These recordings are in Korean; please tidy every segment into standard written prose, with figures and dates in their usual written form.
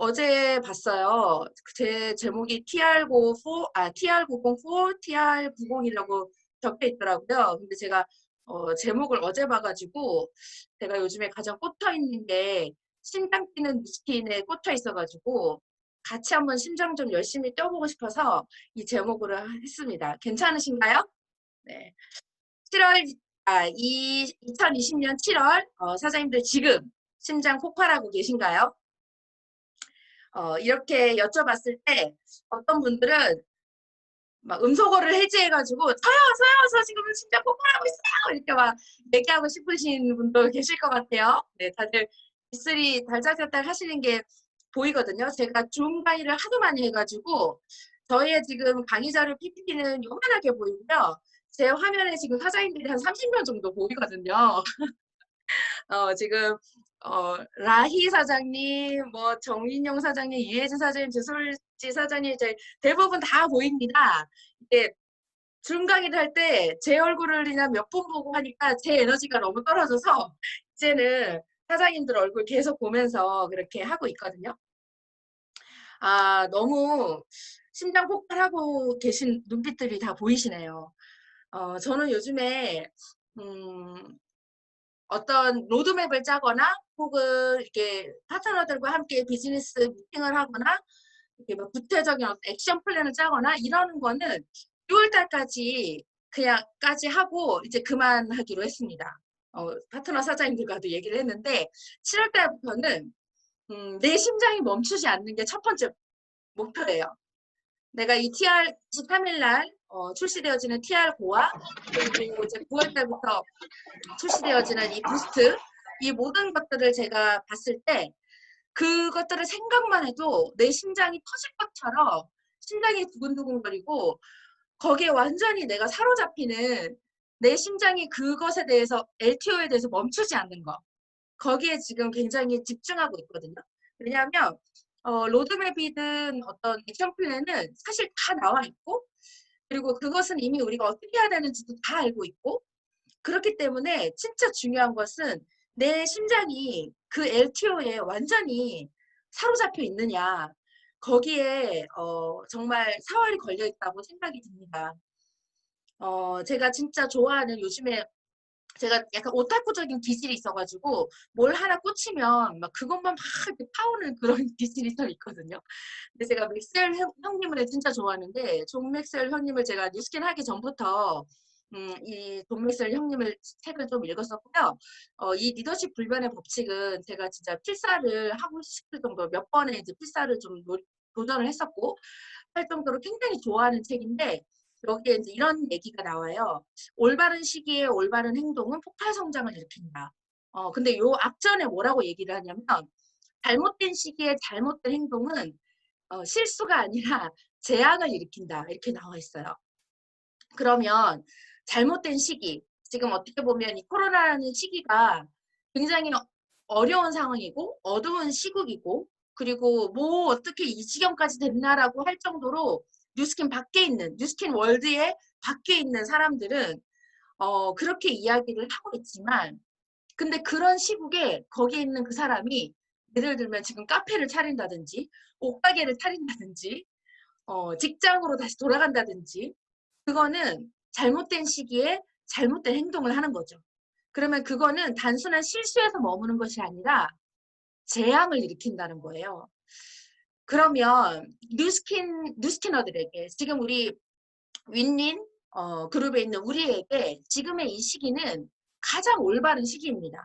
어제 봤어요. 제 제목이 TR904, TR901이라고 적혀 있더라고요. 근데 제가 제목을 어제 봐가지고 제가 요즘에 가장 꽂혀 있는 게 심장 뛰는 루틴에 꽂혀 있어가지고 같이 한번 심장 좀 열심히 뛰어보고 싶어서 이 제목으로 했습니다. 괜찮으신가요? 네. 7월, 2020년 7월, 사장님들 지금 심장 폭발하고 계신가요? 이렇게 여쭤봤을 때 어떤 분들은 막 음소거를 해제해가지고 저요, 저 지금 심장 폭발하고 있어요! 이렇게 막 얘기하고 싶으신 분도 계실 것 같아요. 네, 다들 입술이 달짝달짝 하시는 게 보이거든요. 제가 줌 강의를 하도 많이 해가지고 저희의 지금 강의 자료 PPT는 요만하게 보이고요. 제 화면에 지금 사장님들이 한 30명 정도 보이거든요. 지금 라희 사장님, 뭐 정인용 사장님, 이혜진 사장님, 주솔지 사장님 이제 대부분 다 보입니다. 이게 줌 강의를 할 때 제 얼굴이나 몇 분 보고 하니까 제 에너지가 너무 떨어져서 이제는 사장님들 얼굴 계속 보면서 그렇게 하고 있거든요. 너무 심장 폭발하고 계신 눈빛들이 다 보이시네요. 저는 요즘에 음, 어떤 로드맵을 짜거나 혹은 이렇게 파트너들과 함께 비즈니스 미팅을 하거나 이렇게 뭐 구체적인 액션 플랜을 짜거나 이러는 거는 6월 달까지 그냥까지 하고 이제 그만하기로 했습니다. 파트너 사장님들과도 얘기를 했는데 7월 달부터는 내 심장이 멈추지 않는 게 첫 번째 목표예요. 내가 이 TR 23일 날 출시되어지는 TR5와 그리고 이제 9월 달부터 출시되어지는 이 부스트 이 모든 것들을 제가 봤을 때 그것들을 생각만 해도 내 심장이 터질 것처럼 심장이 두근두근거리고 거기에 완전히 내가 사로잡히는 내 심장이 그것에 대해서 LTO에 대해서 멈추지 않는 거 거기에 지금 굉장히 집중하고 있거든요. 왜냐하면 로드맵이든 어떤 액션 플랜은 사실 다 나와 있고 그리고 그것은 이미 우리가 어떻게 해야 되는지도 다 알고 있고 그렇기 때문에 진짜 중요한 것은 내 심장이 그 LTO에 완전히 사로잡혀 있느냐. 거기에 정말 사활이 걸려 있다고 생각이 듭니다. 제가 진짜 좋아하는 요즘에 제가 약간 오타쿠적인 기질이 있어가지고 뭘 하나 꽂히면 막 그것만 막 이렇게 파오는 그런 기질이 좀 있거든요. 근데 제가 맥스웰 형님을 진짜 좋아하는데 존 맥스웰 형님을 제가 뉴스킨 하기 전부터 이 존 맥스웰 형님을 책을 좀 읽었었고요. 이 리더십 불변의 법칙은 제가 진짜 필사를 하고 싶을 정도로 몇 번의 이제 필사를 좀 도전을 했었고 할 정도로 굉장히 좋아하는 책인데 여기에 이제 이런 얘기가 나와요. 올바른 시기에 올바른 행동은 폭발 성장을 일으킨다. 근데 요 앞전에 뭐라고 얘기를 하냐면 잘못된 시기에 잘못된 행동은 실수가 아니라 재앙을 일으킨다. 이렇게 나와 있어요. 그러면 잘못된 시기, 지금 어떻게 보면 이 코로나라는 시기가 굉장히 어려운 상황이고 어두운 시국이고 그리고 뭐 어떻게 이 지경까지 됐나라고 할 정도로 뉴스킨 밖에 있는 뉴스킨 월드에 밖에 있는 사람들은 그렇게 이야기를 하고 있지만 근데 그런 시국에 거기에 있는 그 사람이 예를 들면 지금 카페를 차린다든지 옷가게를 차린다든지 직장으로 다시 돌아간다든지 그거는 잘못된 시기에 잘못된 행동을 하는 거죠. 그러면 그거는 단순한 실수에서 머무는 것이 아니라 재앙을 일으킨다는 거예요. 그러면 뉴스키너들에게 지금 우리 윈윈 그룹에 있는 우리에게 지금의 이 시기는 가장 올바른 시기입니다.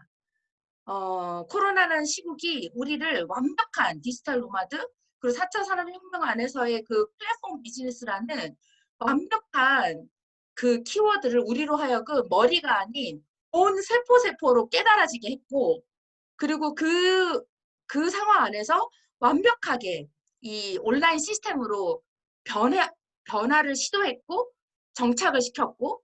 코로나라는 시국이 우리를 완벽한 디지털 노마드 그리고 4차 산업혁명 안에서의 그 플랫폼 비즈니스라는 완벽한 그 키워드를 우리로 하여금 머리가 아닌 온 세포로 깨달아지게 했고 그리고 그 상황 안에서 완벽하게 이 온라인 시스템으로 변화를 시도했고 정착을 시켰고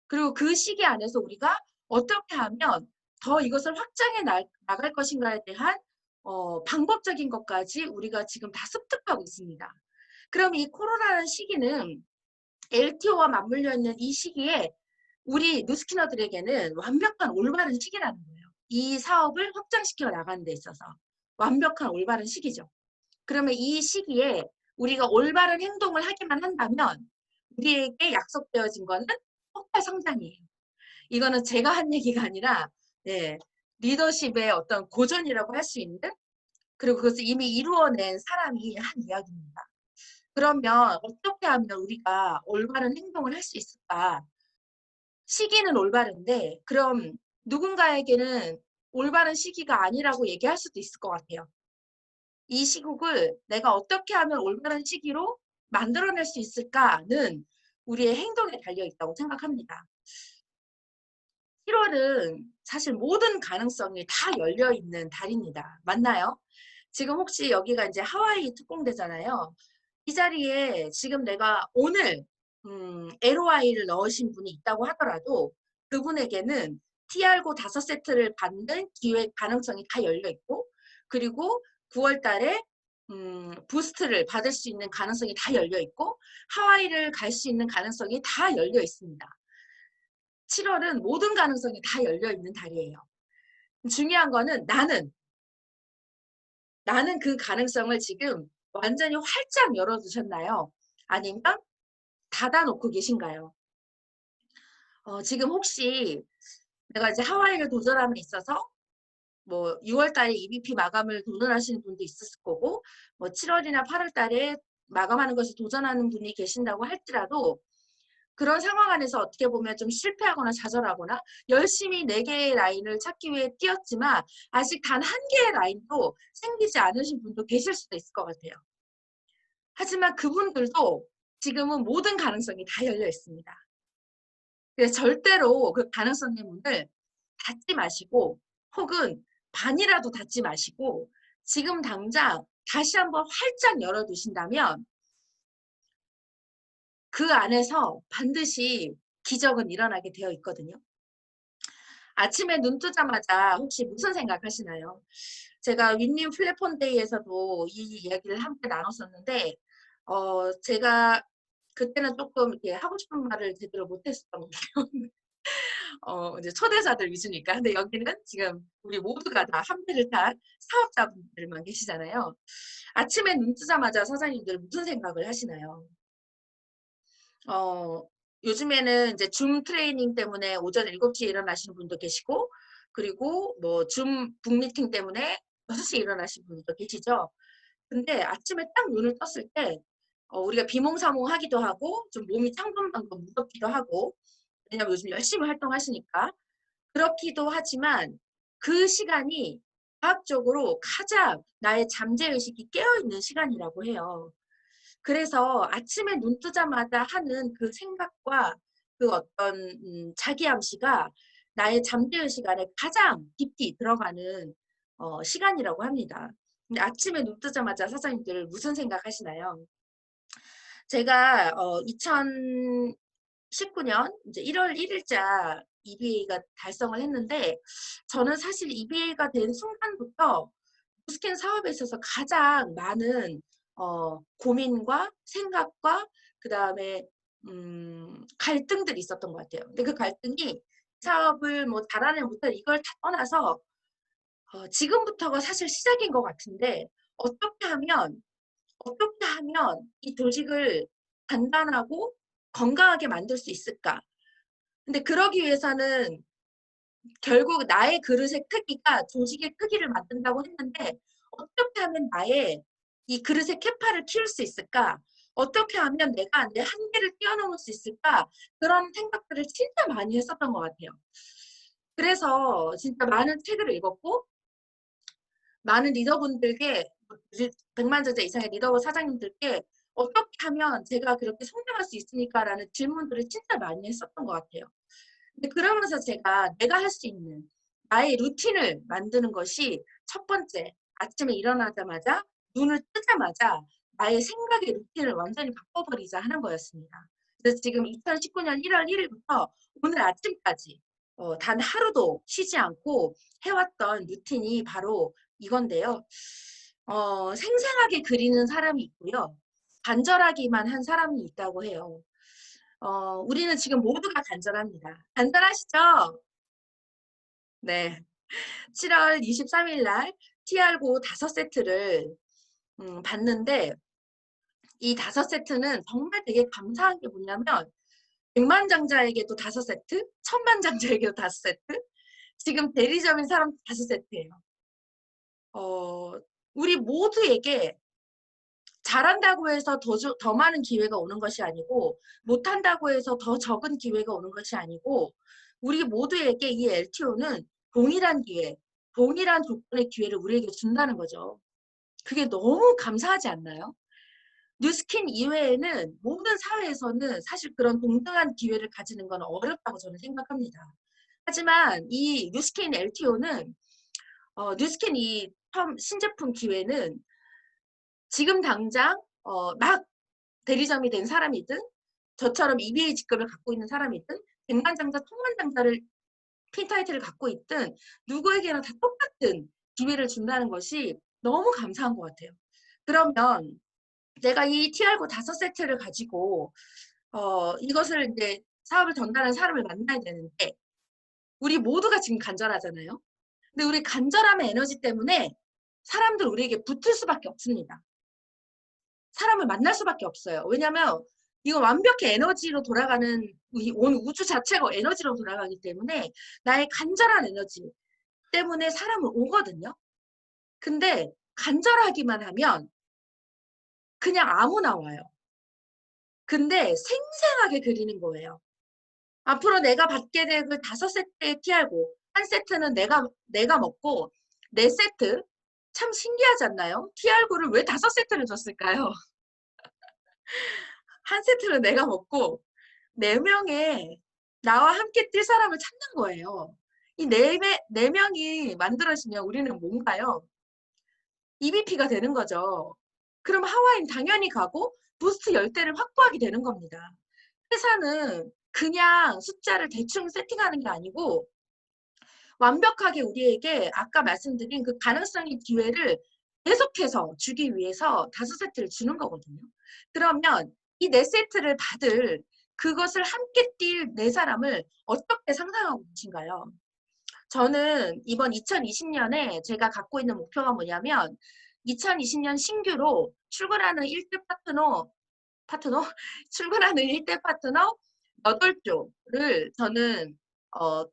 그리고 그 시기 안에서 우리가 어떻게 하면 더 이것을 확장해 나갈 것인가에 대한 방법적인 것까지 우리가 지금 다 습득하고 있습니다. 그럼 이 코로나라는 시기는 LTO와 맞물려 있는 이 시기에 우리 뉴스키너들에게는 완벽한 올바른 시기라는 거예요. 이 사업을 확장시켜 나가는 데 있어서 완벽한 올바른 시기죠. 그러면 이 시기에 우리가 올바른 행동을 하기만 한다면 우리에게 약속되어진 거는 폭발 성장이에요. 이거는 제가 한 얘기가 아니라 네, 리더십의 어떤 고전이라고 할 수 있는, 그리고 그것을 이미 이루어낸 사람이 한 이야기입니다. 그러면 어떻게 하면 우리가 올바른 행동을 할 수 있을까? 시기는 올바른데 그럼 누군가에게는 올바른 시기가 아니라고 얘기할 수도 있을 것 같아요. 이 시국을 내가 어떻게 하면 올바른 시기로 만들어낼 수 있을까는 우리의 행동에 달려 있다고 생각합니다. 7월은 사실 모든 가능성이 다 열려 있는 달입니다. 맞나요? 지금 혹시 여기가 이제 하와이 특공대잖아요. 이 자리에 지금 내가 오늘 LOI를 넣으신 분이 있다고 하더라도 그분에게는 TR고 5세트를 받는 기회 가능성이 다 열려 있고, 그리고 9월 달에 부스트를 받을 수 있는 가능성이 다 열려 있고, 하와이를 갈 수 있는 가능성이 다 열려 있습니다. 7월은 모든 가능성이 다 열려 있는 달이에요. 중요한 거는 나는 그 가능성을 지금 완전히 활짝 열어두셨나요? 아니면 닫아놓고 계신가요? 지금 혹시 내가 이제 하와이를 도전함에 있어서 뭐 6월 달에 EBP 마감을 도전하시는 분도 있었을 거고, 뭐 7월이나 8월 달에 마감하는 것을 도전하는 분이 계신다고 할지라도 그런 상황 안에서 어떻게 보면 좀 실패하거나 좌절하거나 열심히 4개의 라인을 찾기 위해 뛰었지만 아직 단 1개의 라인도 생기지 않으신 분도 계실 수도 있을 것 같아요. 하지만 그분들도 지금은 모든 가능성이 다 열려 있습니다. 그래서 절대로 그 가능성의 문을 닫지 마시고, 혹은 반이라도 닫지 마시고 지금 당장 다시 한번 활짝 열어두신다면 그 안에서 반드시 기적은 일어나게 되어 있거든요. 아침에 눈 뜨자마자 혹시 무슨 생각하시나요? 제가 윈윈 플랫폼데이에서도 이 이야기를 함께 나눴었는데 제가 그때는 조금 이렇게 하고 싶은 말을 제대로 못했었던 것 같아요. 이제 초대자들 위주니까. 근데 여기는 지금 우리 모두가 다 한 배를 탄 사업자분들만 계시잖아요. 아침에 눈 뜨자마자 사장님들 무슨 생각을 하시나요? 어, 요즘에는 이제 줌 트레이닝 때문에 오전 7시에 일어나시는 분도 계시고, 그리고 뭐 줌 북미팅 때문에 6시에 일어나시는 분도 계시죠. 근데 아침에 딱 눈을 떴을 때 우리가 비몽사몽하기도 하고 좀 몸이 창근방근 무겁기도 하고, 왜냐면 요즘 열심히 활동하시니까 그렇기도 하지만 그 시간이 과학적으로 가장 나의 잠재의식이 깨어있는 시간이라고 해요. 그래서 아침에 눈 뜨자마자 하는 그 생각과 그 어떤 자기 암시가 나의 잠재의식 안에 가장 깊이 들어가는 시간이라고 합니다. 근데 아침에 눈 뜨자마자 사장님들 무슨 생각하시나요? 제가 2019년 이제 1월 1일자 EBA가 달성을 했는데, 저는 사실 EBA가 된 순간부터 스캔 사업에 있어서 가장 많은 고민과 생각과 그다음에 갈등들이 있었던 것 같아요. 근데 그 갈등이 사업을 뭐 잘하는 못하는 이걸 다 떠나서 지금부터가 사실 시작인 것 같은데, 어떻게 하면 어떻게 하면 이 조직을 단단하고 건강하게 만들 수 있을까? 근데 그러기 위해서는 결국 나의 그릇의 크기가 조직의 크기를 만든다고 했는데, 어떻게 하면 나의 이 그릇의 캐파를 키울 수 있을까? 어떻게 하면 내가 내 한계를 뛰어넘을 수 있을까? 그런 생각들을 진짜 많이 했었던 것 같아요. 그래서 진짜 많은 책을 읽었고, 많은 리더분들께, 100만 저자 이상의 리더 사장님들께 어떻게 하면 제가 그렇게 성장할 수 있습니까? 라는 질문들을 진짜 많이 했었던 것 같아요. 근데 그러면서 제가 내가 할 수 있는 나의 루틴을 만드는 것이 첫 번째, 아침에 일어나자마자 눈을 뜨자마자 나의 생각의 루틴을 완전히 바꿔버리자 하는 거였습니다. 그래서 지금 2019년 1월 1일부터 오늘 아침까지 단 하루도 쉬지 않고 해왔던 루틴이 바로 이건데요. 생생하게 그리는 사람이 있고요. 간절하기만 한 사람이 있다고 해요. 우리는 지금 모두가 간절합니다. 간절하시죠? 네. 7월 23일 날 TR고 5세트를 봤는데 이 5세트는 정말 되게 감사한 게 뭐냐면 백만장자에게도 5세트, 천만장자에게도 5세트, 지금 대리점인 사람 5세트예요. 우리 모두에게 잘한다고 해서 더 많은 기회가 오는 것이 아니고 못한다고 해서 더 적은 기회가 오는 것이 아니고 우리 모두에게 이 LTO는 동일한 기회, 동일한 조건의 기회를 우리에게 준다는 거죠. 그게 너무 감사하지 않나요? 뉴스킨 이외에는 모든 사회에서는 사실 그런 동등한 기회를 가지는 건 어렵다고 저는 생각합니다. 하지만 이 뉴스킨 LTO는 뉴스킨 이 신제품 기회는 지금 당장 막 대리점이 된 사람이든 저처럼 EBA 직급을 갖고 있는 사람이든 백만장자, 천만장자를 핀 타이틀을 갖고 있든 누구에게나 다 똑같은 기회를 준다는 것이 너무 감사한 것 같아요. 그러면 내가 이 TR9 5세트를 가지고 이것을 이제 사업을 전달하는 사람을 만나야 되는데 우리 모두가 지금 간절하잖아요. 근데 우리 간절함의 에너지 때문에 사람들 우리에게 붙을 수밖에 없습니다. 사람을 만날 수밖에 없어요. 왜냐하면 이거 완벽히 에너지로 돌아가는 온 우주 자체가 에너지로 돌아가기 때문에 나의 간절한 에너지 때문에 사람을 오거든요. 근데 간절하기만 하면 그냥 아무나 와요. 근데 생생하게 그리는 거예요. 앞으로 내가 받게 될 그 5세트의 TR9, 한 세트는 내가 먹고 4세트, 참 신기하지 않나요? TR9를 왜 5세트를 줬을까요? 한 세트는 내가 먹고 4명의 나와 함께 뛸 사람을 찾는 거예요. 이 4명이 만들어지면 우리는 뭔가요? EBP가 되는 거죠. 그럼 하와이는 당연히 가고 부스트 10대를 확보하게 되는 겁니다. 회사는 그냥 숫자를 대충 세팅하는 게 아니고 완벽하게 우리에게 아까 말씀드린 그 가능성의 기회를 계속해서 주기 위해서 5세트를 주는 거거든요. 그러면 이 4세트를 받을 그것을 함께 뛸 4사람을 어떻게 상상하고 계신가요? 저는 이번 2020년에 제가 갖고 있는 목표가 뭐냐면 2020년 신규로 출근하는 1대 파트너? 출근하는 1대 파트너 8조를 저는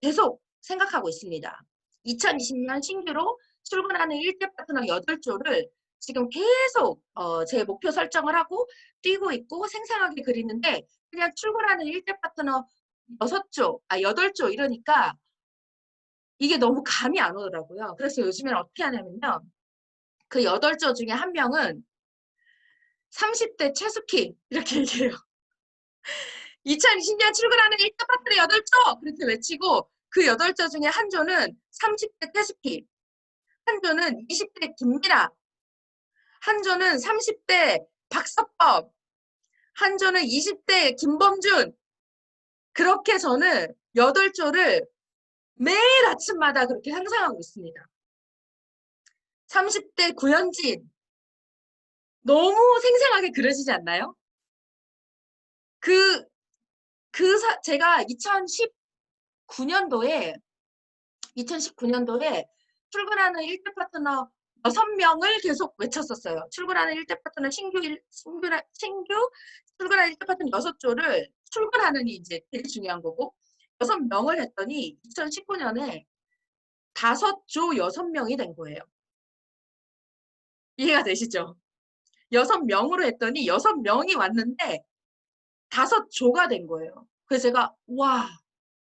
계속 생각하고 있습니다. 2020년 신규로 출근하는 1대 파트너 8조를 지금 계속 제 목표 설정을 하고 뛰고 있고 생생하게 그리는데 그냥 출근하는 1대 파트너 8조 이러니까 이게 너무 감이 안 오더라고요. 그래서 요즘에는 어떻게 하냐면요. 그 8조 중에 한 명은 30대 최숙희 이렇게 얘기해요. 2020년 출근하는 1대 파트너 8조! 그렇게 외치고 그 8조 중에 한 조는 30대 태숙희, 한 조는 20대 김미라, 한 조는 30대 박석법, 한 조는 20대 김범준. 그렇게 저는 8조를 매일 아침마다 그렇게 상상하고 있습니다. 30대 구현진. 너무 생생하게 그려지지 않나요? 제가 2019년도에 출근하는 1대 파트너 6명을 계속 외쳤었어요. 출근하는 1대 파트너 신규 출근하는 1대 파트너 6조를 출근하는 이제 되게 중요한 거고 6명을 했더니 2019년에 5조 6명이 된 거예요. 이해가 되시죠? 6명으로 했더니 6명이 왔는데 5조가 된 거예요. 그래서 제가 와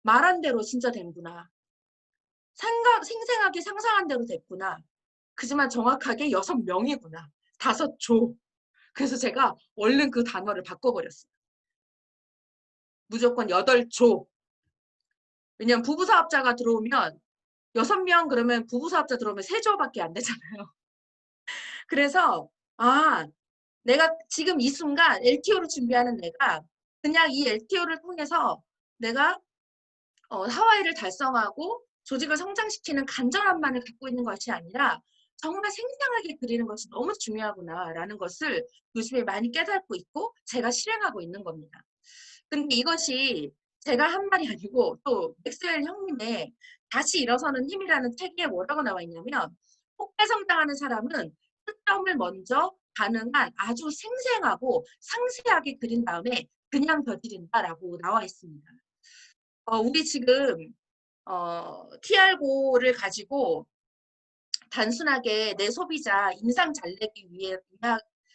말한 대로 진짜 된구나. 생생하게 상상한 대로 됐구나. 그지만 정확하게 6명이구나. 5조. 그래서 제가 얼른 그 단어를 바꿔버렸어요. 무조건 8조. 왜냐면 부부사업자가 들어오면 6명 그러면 부부사업자 들어오면 3조밖에 안 되잖아요. 그래서 내가 지금 이 순간 LTO를 준비하는 내가 그냥 이 LTO를 통해서 내가 하와이를 달성하고 조직을 성장시키는 간절함만을 갖고 있는 것이 아니라 정말 생생하게 그리는 것이 너무 중요하구나라는 것을 요즘에 많이 깨닫고 있고 제가 실행하고 있는 겁니다. 근데 이것이 제가 한 말이 아니고 또 맥스웰 형님의 다시 일어서는 힘이라는 책에 뭐라고 나와 있냐면 폭발성장하는 사람은 끝점을 먼저 가능한 아주 생생하고 상세하게 그린 다음에 그냥 저지른다라고 나와 있습니다. 우리 지금 TR고를 가지고 단순하게 내 소비자 인상 잘 내기 위해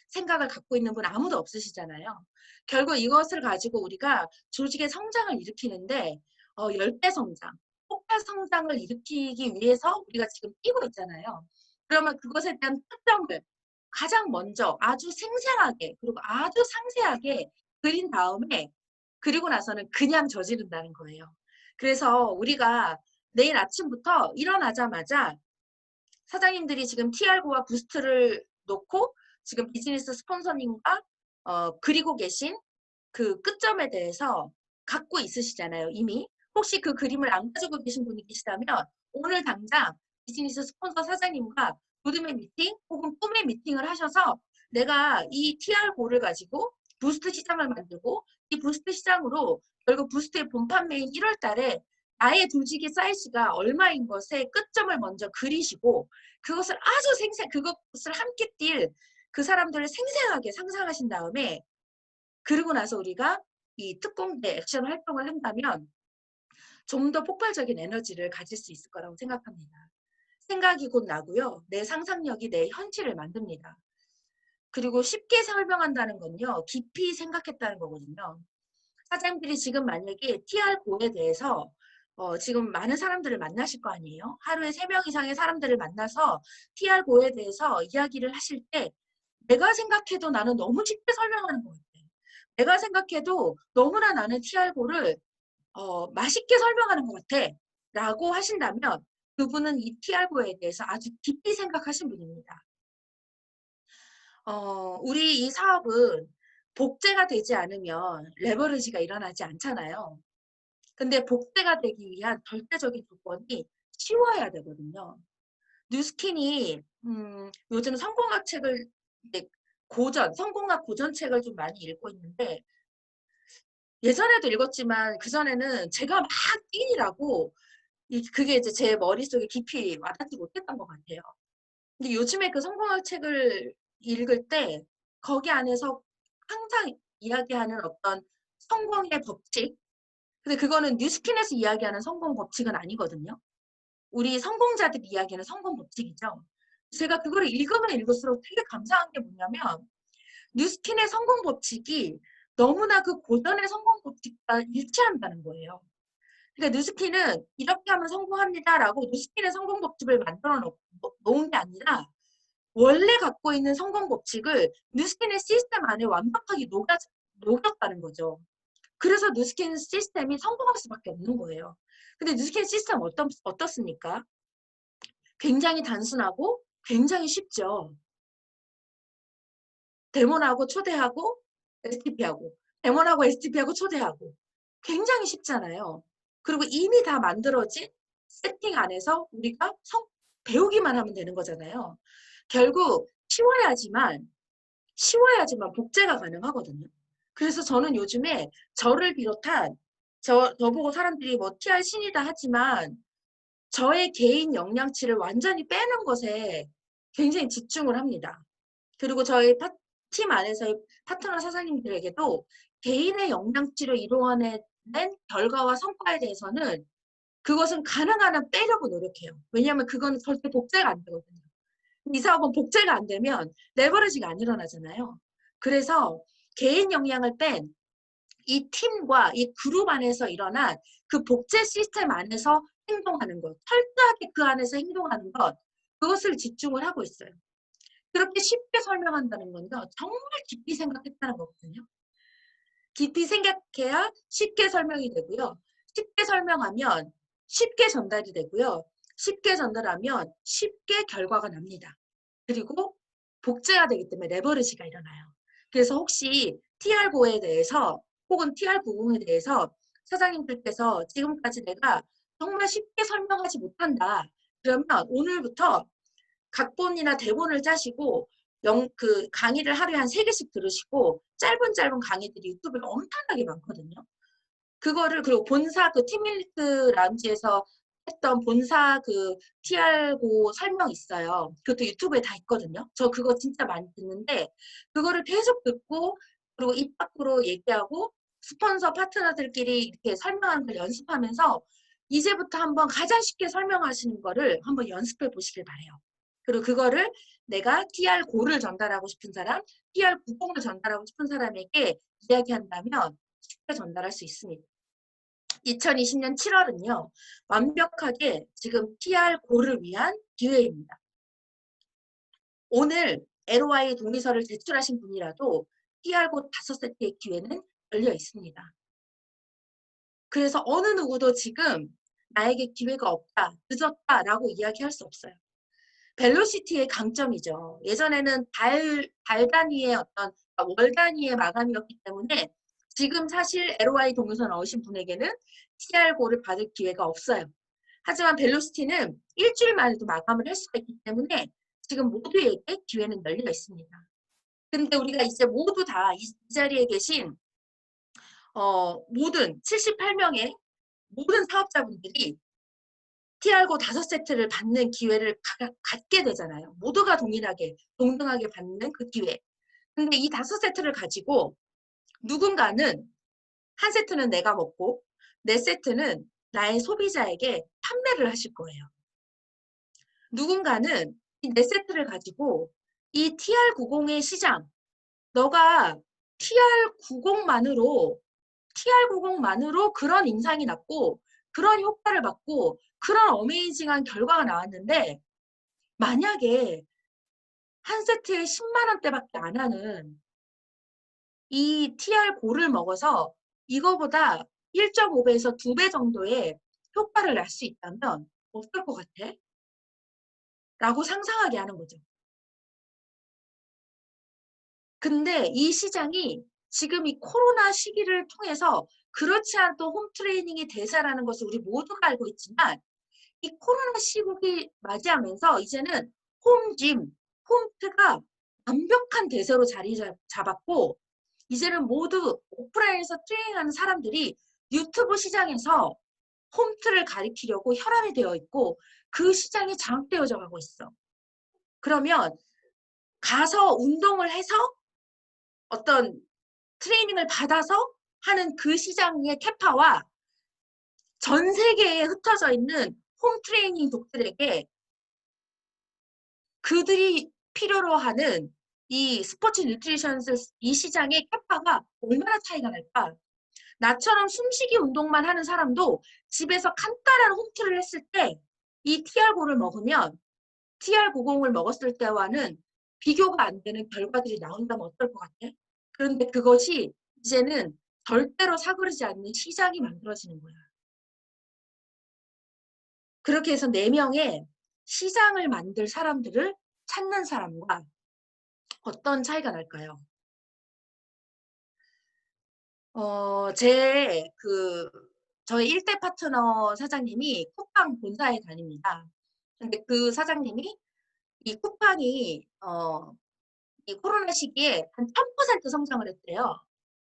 생각을 갖고 있는 분 아무도 없으시잖아요. 결국 이것을 가지고 우리가 조직의 성장을 일으키는데 10배 성장, 폭발 성장을 일으키기 위해서 우리가 지금 뛰고 있잖아요. 그러면 그것에 대한 특점을 가장 먼저 아주 생생하게 그리고 아주 상세하게 그린 다음에 그리고 나서는 그냥 저지른다는 거예요. 그래서 우리가 내일 아침부터 일어나자마자 사장님들이 지금 TR고와 부스트를 놓고 지금 비즈니스 스폰서님과 그리고 계신 그 끝점에 대해서 갖고 있으시잖아요, 이미. 혹시 그 그림을 안 가지고 계신 분이 계시다면 오늘 당장 비즈니스 스폰서 사장님과 로드맵 미팅 혹은 꿈의 미팅을 하셔서 내가 이 TR고를 가지고 부스트 시장을 만들고 이 부스트 시장으로 결국 부스트의 본 판매인 1월 달에 나의 조직의 사이즈가 얼마인 것에 끝점을 먼저 그리시고 그것을 아주 그것을 함께 뛸 그 사람들을 생생하게 상상하신 다음에 그러고 나서 우리가 이 특공대 액션 활동을 한다면 좀 더 폭발적인 에너지를 가질 수 있을 거라고 생각합니다. 생각이 곧 나고요. 내 상상력이 내 현실을 만듭니다. 그리고 쉽게 설명한다는 건요. 깊이 생각했다는 거거든요. 사장님들이 지금 만약에 TR고에 대해서 지금 많은 사람들을 만나실 거 아니에요? 하루에 3명 이상의 사람들을 만나서 TR고에 대해서 이야기를 하실 때 내가 생각해도 나는 너무 쉽게 설명하는 것 같아. 내가 생각해도 너무나 나는 TR고를 맛있게 설명하는 것 같아. 라고 하신다면 그분은 이 TR고에 대해서 아주 깊이 생각하신 분입니다. 우리 이 사업은 복제가 되지 않으면 레버리지가 일어나지 않잖아요. 근데 복제가 되기 위한 절대적인 조건이 쉬워야 되거든요. 뉴스킨이 요즘 성공학 책을 성공학 고전책을 좀 많이 읽고 있는데 예전에도 읽었지만 그전에는 제가 막 뛰라고 그게 이제 제 머릿속에 깊이 와닿지 못했던 것 같아요. 근데 요즘에 그 성공학 책을 읽을 때 거기 안에서 항상 이야기하는 어떤 성공의 법칙 근데 그거는 뉴스킨에서 이야기하는 성공 법칙은 아니거든요. 우리 성공자들이 이야기하는 성공 법칙이죠. 제가 그거를 읽으면 읽을수록 되게 감사한 게 뭐냐면 뉴스킨의 성공 법칙이 너무나 그 고전의 성공 법칙과 일치한다는 거예요. 그러니까 뉴스킨은 이렇게 하면 성공합니다라고 뉴스킨의 성공 법칙을 만들어 놓은 게 아니라 원래 갖고 있는 성공 법칙을 뉴스킨의 시스템 안에 완벽하게 녹였다는 거죠. 그래서 뉴스킨 시스템이 성공할 수밖에 없는 거예요. 근데 뉴스킨 시스템 어떻습니까? 굉장히 단순하고 굉장히 쉽죠. 데몬하고 초대하고 STP하고 데몬하고 STP하고 초대하고 굉장히 쉽잖아요. 그리고 이미 다 만들어진 세팅 안에서 우리가 배우기만 하면 되는 거잖아요. 결국 쉬워야지만 복제가 가능하거든요. 그래서 저는 요즘에 저를 비롯한 저보고 사람들이 뭐 TR 신이다 하지만 저의 개인 역량치를 완전히 빼는 것에 굉장히 집중을 합니다. 그리고 저희 팀 안에서의 파트너 사장님들에게도 개인의 역량치를 이루어낸 결과와 성과에 대해서는 그것은 가능한 한 빼려고 노력해요. 왜냐하면 그건 절대 복제가 안 되거든요. 이 사업은 복제가 안 되면 레버리지가 안 일어나잖아요. 그래서 개인 역량을 뺀 이 팀과 이 그룹 안에서 일어난 그 복제 시스템 안에서 행동하는 것, 철저하게 그 안에서 행동하는 것, 그것을 집중을 하고 있어요. 그렇게 쉽게 설명한다는 건요, 정말 깊이 생각했다는 거거든요. 깊이 생각해야 쉽게 설명이 되고요. 쉽게 설명하면 쉽게 전달이 되고요. 쉽게 전달하면 쉽게 결과가 납니다. 그리고 복제가 되기 때문에 레버리지가 일어나요. 그래서 혹시 TR9에 대해서 혹은 TR90에 대해서 사장님들께서 지금까지 내가 정말 쉽게 설명하지 못한다. 그러면 오늘부터 각본이나 대본을 짜시고 그 강의를 하루에 한 3개씩 들으시고 짧은 강의들이 유튜브에 엄청나게 많거든요. 그거를 그리고 본사 그 팀밀리트 라운지에서 했던 본사 그 TR고 설명 있어요. 그것도 유튜브에 다 있거든요. 저 그거 진짜 많이 듣는데 그거를 계속 듣고 그리고 입 밖으로 얘기하고 스폰서 파트너들끼리 이렇게 설명하는 걸 연습하면서 이제부터 한번 가장 쉽게 설명하시는 거를 한번 연습해 보시길 바래요. 그리고 그거를 내가 TR9를 전달하고 싶은 사람, TR90을 전달하고 싶은 사람에게 이야기한다면 쉽게 전달할 수 있습니다. 2020년 7월은요. 완벽하게 지금 TR9를 위한 기회입니다. 오늘 LOI 동의서를 제출하신 분이라도 TR9 5세트의 기회는 열려 있습니다. 그래서 어느 누구도 지금 나에게 기회가 없다, 늦었다라고 이야기할 수 없어요. 벨로시티의 강점이죠. 예전에는 달 단위의 어떤 월 단위의 마감이었기 때문에 지금 사실 LOI 동의서 넣으신 분에게는 TR9를 받을 기회가 없어요. 하지만 벨로시티는 일주일 만에도 마감을 할 수가 있기 때문에 지금 모두에게 기회는 열려 있습니다. 근데 우리가 이제 모두 다 이 자리에 계신 모든 78명의 모든 사업자분들이 TR9 5세트를 받는 기회를 갖게 되잖아요. 모두가 동등하게 받는 그 기회. 근데 이 5세트를 가지고 누군가는 한 세트는 내가 먹고 4세트는 나의 소비자에게 판매를 하실 거예요. 누군가는 이 4세트를 가지고 이 TR90의 시장, 너가 TR90만으로 그런 인상이 났고 그런 효과를 받고 그런 어메이징한 결과가 나왔는데 만약에 한 세트에 10만 원대밖에 안 하는 이 TR9를 먹어서 이거보다 1.5배에서 2배 정도의 효과를 낼 수 있다면 어떨 것 같아? 라고 상상하게 하는 거죠. 근데 이 시장이 지금 이 코로나 시기를 통해서 그렇지 않아도 홈트레이닝이 대세라는 것을 우리 모두가 알고 있지만 이 코로나 시국이 맞이하면서 이제는 홈짐, 홈트가 완벽한 대세로 자리 잡았고 이제는 모두 오프라인에서 트레이닝하는 사람들이 유튜브 시장에서 홈트를 가리키려고 혈안이 되어 있고 그 시장이 장악되어져 가고 있어. 그러면 가서 운동을 해서 어떤 트레이닝을 받아서 하는 그 시장의 캐파와 전 세계에 흩어져 있는 홈 트레이닝 독들에게 그들이 필요로 하는 이 스포츠 뉴트리션 이 시장의 캐파가 얼마나 차이가 날까? 나처럼 숨쉬기 운동만 하는 사람도 집에서 간단한 홈트를 했을 때 이 TR9를 먹으면 TR90을 먹었을 때와는 비교가 안 되는 결과들이 나온다면 어떨 것 같아? 그런데 그것이 이제는 절대로 사그러지 않는 시장이 만들어지는 거야. 그렇게 해서 4명의 시장을 만들 사람들을 찾는 사람과 어떤 차이가 날까요? 저희 1대 파트너 사장님이 쿠팡 본사에 다닙니다. 근데 그 사장님이 이 쿠팡이 이 코로나 시기에 한 1000% 성장을 했대요.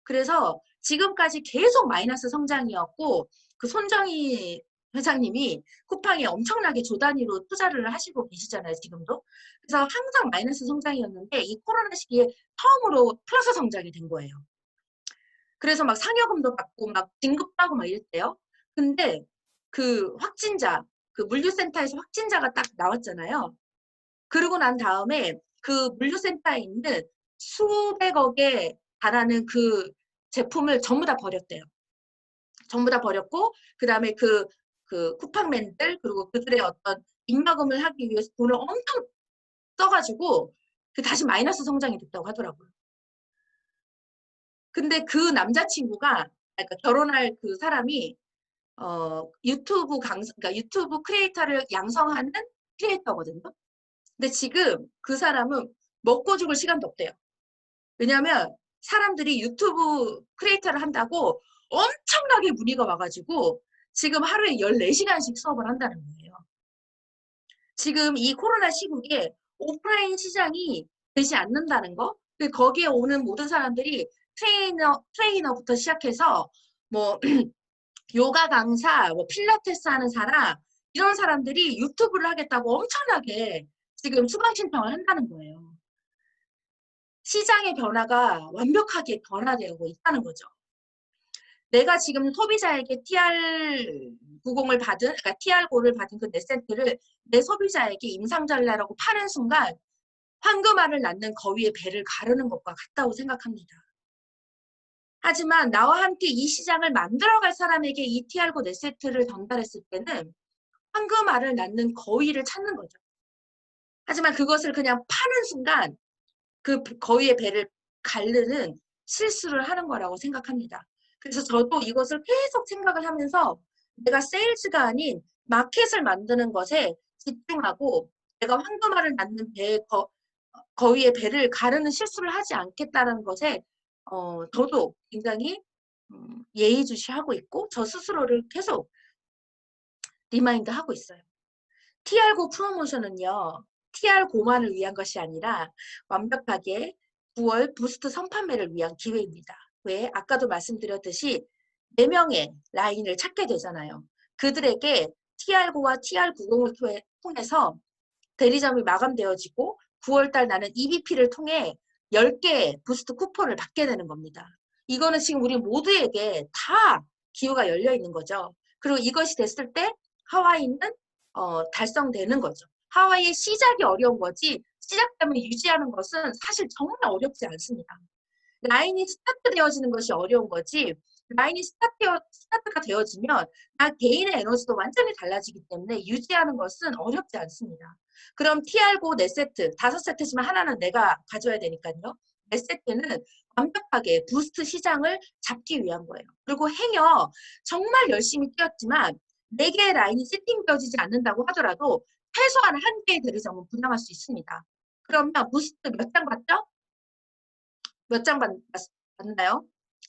그래서 지금까지 계속 마이너스 성장이었고 그 손정희 회장님이 쿠팡에 엄청나게 조 단위로 투자를 하시고 계시잖아요, 지금도. 그래서 항상 마이너스 성장이었는데 이 코로나 시기에 처음으로 플러스 성장이 된 거예요. 그래서 막 상여금도 받고 막 진급하고 막 이랬대요. 근데 그 확진자, 그 물류센터에서 확진자가 딱 나왔잖아요. 그러고 난 다음에 그 물류센터에 있는 수백억에 달하는 그 제품을 전부 다 버렸대요. 전부 다 버렸고 그다음에 그 쿠팡맨들 그리고 그들의 어떤 입막음을 하기 위해서 돈을 엄청 써가지고 그 다시 마이너스 성장이 됐다고 하더라고요. 근데 그 남자친구가 그러니까 결혼할 그 사람이 그러니까 유튜브 크리에이터를 양성하는 크리에이터거든요. 근데 지금 그 사람은 먹고 죽을 시간도 없대요. 왜냐하면 사람들이 유튜브 크리에이터를 한다고 엄청나게 문의가 와가지고 지금 하루에 14시간씩 수업을 한다는 거예요. 지금 이 코로나 시국에 오프라인 시장이 되지 않는다는 거, 거기에 오는 모든 사람들이 트레이너부터 시작해서 뭐 요가 강사, 뭐 필라테스 하는 사람 이런 사람들이 유튜브를 하겠다고 엄청나게 지금 수강 신청을 한다는 거예요. 시장의 변화가 완벽하게 변화되고 있다는 거죠. 내가 지금 소비자에게 TR90을 받은, 그러니까 TR9를 받은 그 넷센트를 내 소비자에게 임상전례라고 파는 순간 황금알을 낳는 거위의 배를 가르는 것과 같다고 생각합니다. 하지만 나와 함께 이 시장을 만들어갈 사람에게 이 TR9 넷센트를 전달했을 때는 황금알을 낳는 거위를 찾는 거죠. 하지만 그것을 그냥 파는 순간 그 거위의 배를 가르는 실수를 하는 거라고 생각합니다. 그래서 저도 이것을 계속 생각을 하면서 내가 세일즈가 아닌 마켓을 만드는 것에 집중하고 내가 황금알을 낳는 거위의 배를 가르는 실수를 하지 않겠다는 것에 저도 굉장히 예의주시하고 있고 저 스스로를 계속 리마인드하고 있어요. TR9 프로모션은요. TR9만을 위한 것이 아니라 완벽하게 9월 부스트 선판매를 위한 기회입니다. 왜? 아까도 말씀드렸듯이 4명의 라인을 찾게 되잖아요. 그들에게 TR9와 TR90을 통해서 대리점이 마감되어지고 9월달 나는 EBP를 통해 10개의 부스트 쿠폰을 받게 되는 겁니다. 이거는 지금 우리 모두에게 다 기회가 열려 있는 거죠. 그리고 이것이 됐을 때 하와이는 달성되는 거죠. 하와이의 시작이 어려운 거지 시작되면 유지하는 것은 사실 정말 어렵지 않습니다. 라인이 스타트 되어지는 것이 어려운 거지 라인이 스타트가 되어지면 나 개인의 에너지도 완전히 달라지기 때문에 유지하는 것은 어렵지 않습니다. 그럼 TR9 4세트, 5세트지만 하나는 내가 가져야 되니까요. 4세트는 완벽하게 부스트 시장을 잡기 위한 거예요. 그리고 행여 정말 열심히 뛰었지만 4개의 라인이 세팅되어지지 않는다고 하더라도 최소한 1개의 대리점은 분양할 수 있습니다. 그러면 부스트 몇 장 받죠? 몇 장 받나요?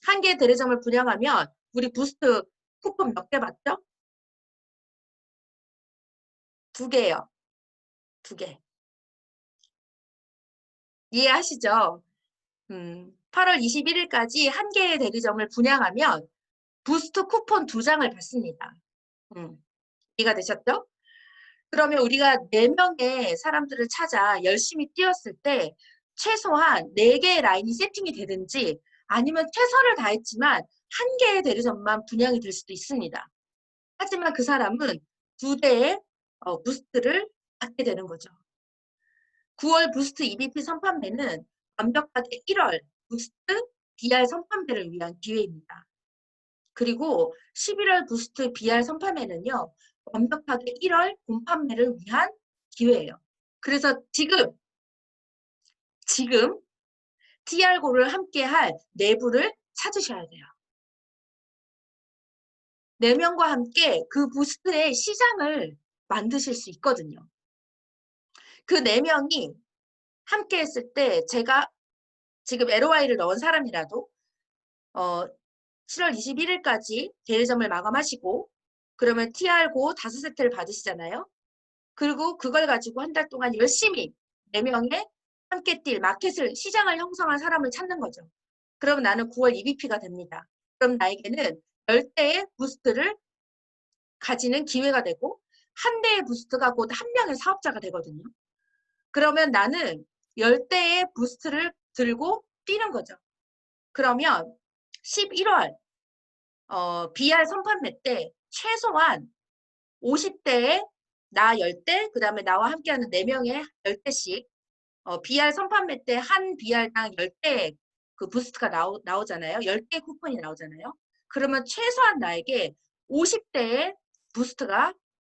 1개의 대리점을 분양하면 우리 부스트 쿠폰 몇 개 받죠? 2개예요. 2개. 이해하시죠? 8월 21일까지 1개의 대리점을 분양하면 부스트 쿠폰 2장을 받습니다. 이해가 되셨죠? 그러면 우리가 4명의 사람들을 찾아 열심히 뛰었을 때 최소한 4개의 라인이 세팅이 되든지 아니면 최선을 다했지만 1개의 대리점만 분양이 될 수도 있습니다. 하지만 그 사람은 2대의 부스트를 받게 되는 거죠. 9월 부스트 EBP 선판매는 완벽하게 1월 부스트 BR 선판매를 위한 기회입니다. 그리고 11월 부스트 BR 선판매는요. 완벽하게 1월 본판매를 위한 기회예요. 그래서 지금 TR9를 함께 할 내부를 찾으셔야 돼요. 4명과 함께 그 부스트의 시장을 만드실 수 있거든요. 그 4명이 함께 했을 때 제가 지금 LOI를 넣은 사람이라도 7월 21일까지 대리점을 마감하시고 그러면 TR9 5세트를 받으시잖아요. 그리고 그걸 가지고 한 달 동안 열심히 4명의 함께 뛸 마켓을 시장을 형성한 사람을 찾는 거죠. 그럼 나는 9월 EBP가 됩니다. 그럼 나에게는 10대의 부스트를 가지는 기회가 되고 한 대의 부스트가 곧 한 명의 사업자가 되거든요. 그러면 나는 10대의 부스트를 들고 뛰는 거죠. 그러면 11월 BR 선판매 때 최소한 50대에 나 10대, 그 다음에 나와 함께하는 4명의 10대씩 BR 선판매 때 한 BR당 10대 그 부스트가 나오잖아요. 10개 쿠폰이 나오잖아요. 그러면 최소한 나에게 50대의 부스트가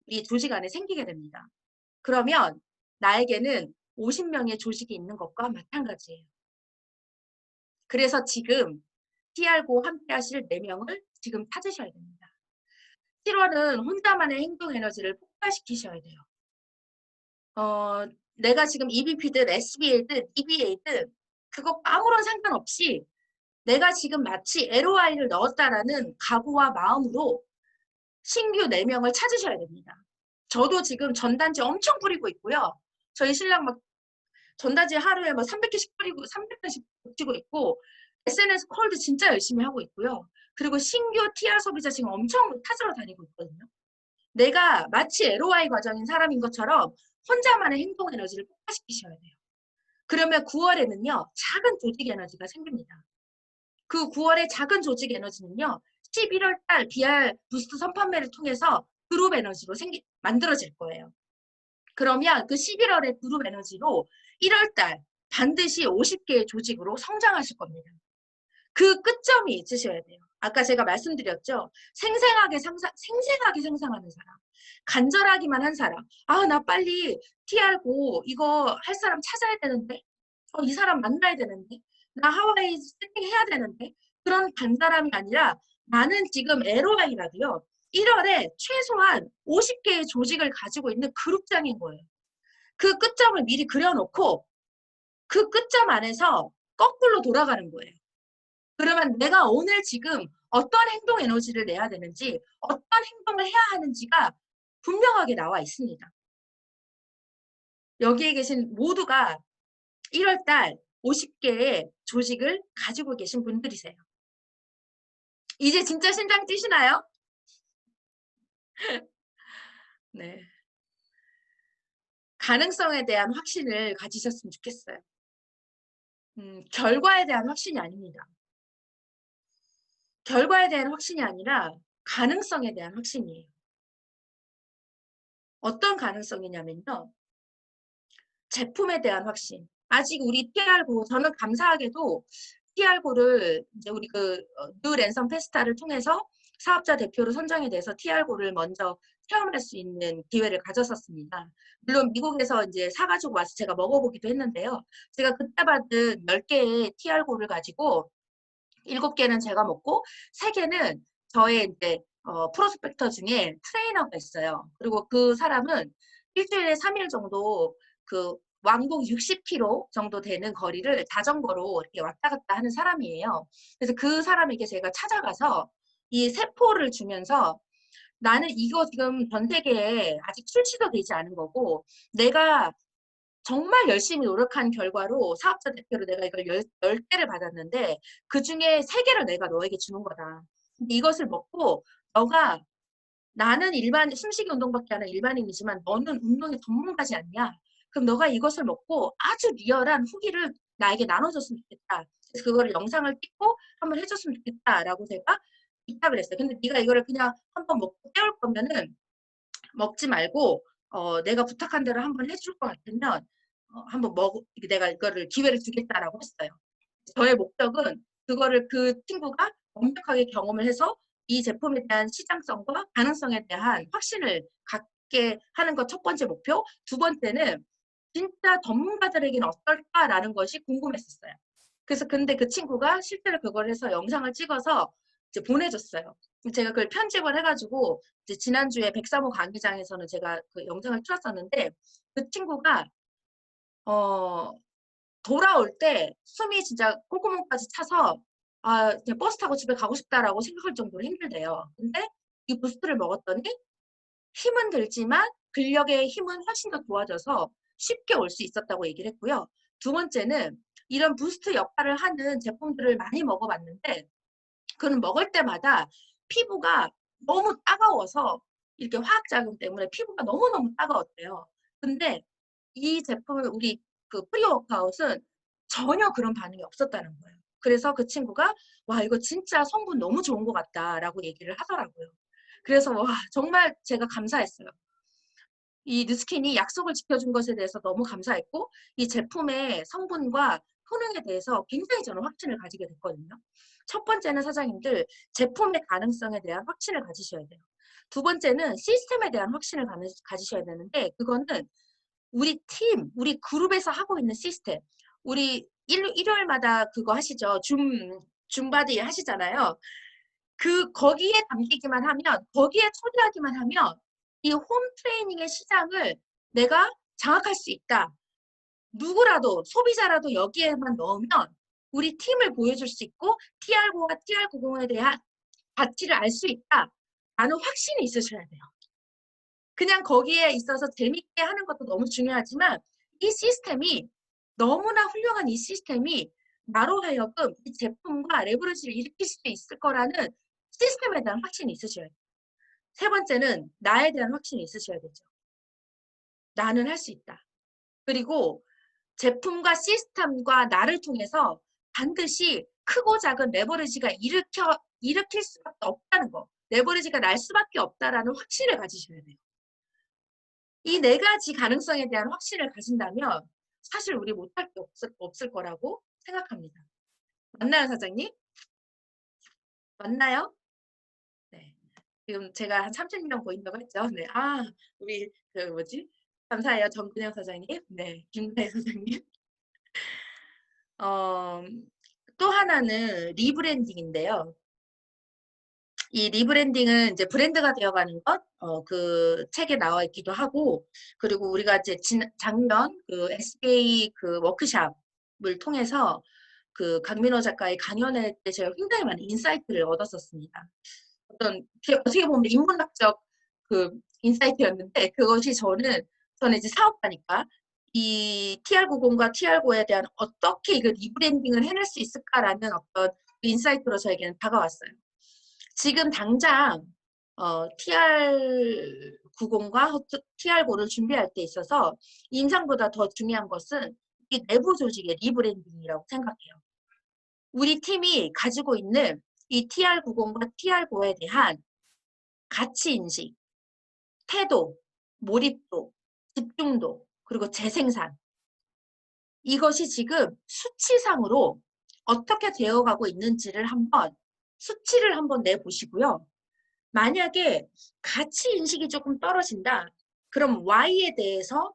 이 조직 안에 생기게 됩니다. 그러면 나에게는 50명의 조직이 있는 것과 마찬가지예요. 그래서 지금 TR9 함께 하실 4명을 지금 찾으셔야 됩니다. 7월은 혼자만의 행동 에너지를 폭발시키셔야 돼요. 내가 지금 EBP든 SBA든 EBA든 그거 아무런 상관없이 내가 지금 마치 LOI를 넣었다라는 각오와 마음으로 신규 4명을 찾으셔야 됩니다. 저도 지금 전단지 엄청 뿌리고 있고요. 저희 신랑 막 전단지 하루에 막 300개씩 뿌리고 300개씩 붙이고 있고 SNS 콜도 진짜 열심히 하고 있고요. 그리고 신규 TR 소비자 지금 엄청 찾으러 다니고 있거든요. 내가 마치 LOI 과정인 사람인 것처럼 혼자만의 행동 에너지를 폭발시키셔야 돼요. 그러면 9월에는요, 작은 조직 에너지가 생깁니다. 그 9월의 작은 조직 에너지는요, 11월 달 BR 부스트 선판매를 통해서 그룹 에너지로 만들어질 거예요. 그러면 그 11월의 그룹 에너지로 1월 달 반드시 50개의 조직으로 성장하실 겁니다. 그 끝점이 있으셔야 돼요. 아까 제가 말씀드렸죠. 생생하게 생생하는 사람. 간절하기만 한 사람. 아, 나 빨리 TR고 이거 할 사람 찾아야 되는데. 이 사람 만나야 되는데. 나 하와이 세팅해야 되는데. 그런 간사람이 아니라 나는 지금 LOI라도요. 1월에 최소한 50개의 조직을 가지고 있는 그룹장인 거예요. 그 끝점을 미리 그려놓고 그 끝점 안에서 거꾸로 돌아가는 거예요. 그러면 내가 오늘 지금 어떤 행동 에너지를 내야 되는지, 어떤 행동을 해야 하는지가 분명하게 나와 있습니다. 여기에 계신 모두가 1월 달 50개의 조직을 가지고 계신 분들이세요. 이제 진짜 심장 뛰시나요? 네. 가능성에 대한 확신을 가지셨으면 좋겠어요. 결과에 대한 확신이 아닙니다. 결과에 대한 확신이 아니라 가능성에 대한 확신이에요. 어떤 가능성이냐면요. 제품에 대한 확신. 아직 우리 TR고, 저는 감사하게도 TR고를 이제 우리 뉴 랜선 페스타를 통해서 사업자 대표로 선정이 돼서 TR고를 먼저 체험할 수 있는 기회를 가졌었습니다. 물론 미국에서 이제 사가지고 와서 제가 먹어보기도 했는데요. 제가 그때 받은 10개의 TR고를 가지고 7개는 제가 먹고 3개는 저의 이제 프로스펙터 중에 트레이너가 있어요. 그리고 그 사람은 일주일에 3일 정도 그 왕복 60km 정도 되는 거리를 자전거로 이렇게 왔다 갔다 하는 사람이에요. 그래서 그 사람에게 제가 찾아가서 이 세포를 주면서 나는 이거 지금 전 세계에 아직 출시도 되지 않은 거고 내가 정말 열심히 노력한 결과로 사업자 대표로 내가 이걸 10개를 받았는데 그중에 3개를 내가 너에게 주는 거다. 근데 이것을 먹고 너가 나는 숨쉬기 운동밖에 안 하는 일반인이지만 너는 운동의 전문가지 않냐? 그럼 너가 이것을 먹고 아주 리얼한 후기를 나에게 나눠줬으면 좋겠다. 그래서 그거를 영상을 찍고 한번 해줬으면 좋겠다라고 제가 부탁을 했어요. 근데 네가 이거를 그냥 한번 먹고 때울 거면은 먹지 말고 내가 부탁한 대로 한번 해줄 것 같으면 한번 내가 이거를 기회를 주겠다라고 했어요. 저의 목적은 그거를 그 친구가 완벽하게 경험을 해서 이 제품에 대한 시장성과 가능성에 대한 확신을 갖게 하는 것 첫 번째 목표. 두 번째는 진짜 전문가들에게는 어떨까라는 것이 궁금했었어요. 그래서 근데 그 친구가 실제로 그걸 해서 영상을 찍어서 이제 보내줬어요. 제가 그걸 편집을 해가지고 이제 지난주에 103호 강의장에서는 제가 그 영상을 틀었었는데 그 친구가 돌아올 때 숨이 진짜 콧구멍까지 차서 아, 그냥 버스 타고 집에 가고 싶다라고 생각할 정도로 힘들대요. 근데 이 부스트를 먹었더니 힘은 들지만 근력의 힘은 훨씬 더 좋아져서 쉽게 올 수 있었다고 얘기를 했고요. 두 번째는 이런 부스트 역할을 하는 제품들을 많이 먹어봤는데 그는 먹을 때마다 피부가 너무 따가워서 이렇게 화학작용 때문에 피부가 너무너무 따가웠대요. 근데 이 제품을 우리 그 프리워크아웃은 전혀 그런 반응이 없었다는 거예요. 그래서 그 친구가 와 이거 진짜 성분 너무 좋은 것 같다라고 얘기를 하더라고요. 그래서 와 정말 제가 감사했어요. 이 뉴스킨이 약속을 지켜준 것에 대해서 너무 감사했고 이 제품의 성분과 효능에 대해서 굉장히 저는 확신을 가지게 됐거든요. 첫 번째는 사장님들 제품의 가능성에 대한 확신을 가지셔야 돼요. 두 번째는 시스템에 대한 확신을 가지셔야 되는데 그거는 우리 팀, 우리 그룹에서 하고 있는 시스템. 우리 일요일마다 그거 하시죠. 줌바디 하시잖아요. 거기에 담기기만 하면, 거기에 초대하기만 하면 이 홈 트레이닝의 시장을 내가 장악할 수 있다. 누구라도, 소비자라도 여기에만 넣으면 우리 팀을 보여줄 수 있고 TR9와 TR90에 대한 가치를 알 수 있다. 라는 확신이 있으셔야 돼요. 그냥 거기에 있어서 재밌게 하는 것도 너무 중요하지만 이 시스템이 너무나 훌륭한 이 시스템이 나로 하여금 이 제품과 레버리지를 일으킬 수 있을 거라는 시스템에 대한 확신이 있으셔야 돼요. 세 번째는 나에 대한 확신이 있으셔야 되죠. 나는 할 수 있다. 그리고 제품과 시스템과 나를 통해서 반드시 크고 작은 레버리지가 일으킬 수밖에 없다는 거. 레버리지가 날 수밖에 없다라는 확신을 가지셔야 돼요. 이 네 가지 가능성에 대한 확신을 가진다면 사실 우리 못할 게 없을 거라고 생각합니다. 맞나요, 사장님? 맞나요? 네. 지금 제가 한 30명 보인다고 했죠. 네. 아, 우리 그 뭐지? 감사해요, 정근영 사장님. 네, 김대 사장님. 어, 또 하나는 리브랜딩인데요. 이 리브랜딩은 이제 브랜드가 되어가는 것, 그 책에 나와 있기도 하고, 그리고 우리가 이제 작년 그 SK 그 워크샵을 통해서 그 강민호 작가의 강연회 때 제가 굉장히 많은 인사이트를 얻었었습니다. 어떻게 보면 인문학적 그 인사이트였는데, 그것이 저는 이제 사업가니까 이 TR90과 TR9에 대한 어떻게 이거 리브랜딩을 해낼 수 있을까라는 어떤 인사이트로 저에게는 다가왔어요. 지금 당장 TR90과 TR9를 준비할 때 있어서 인상보다 더 중요한 것은 이 내부 조직의 리브랜딩이라고 생각해요. 우리 팀이 가지고 있는 이 TR90과 TR9에 대한 가치인식, 태도, 몰입도, 집중도, 그리고 재생산. 이것이 지금 수치상으로 어떻게 되어가고 있는지를 수치를 한번 내보시고요. 만약에 가치인식이 조금 떨어진다. 그럼 Y에 대해서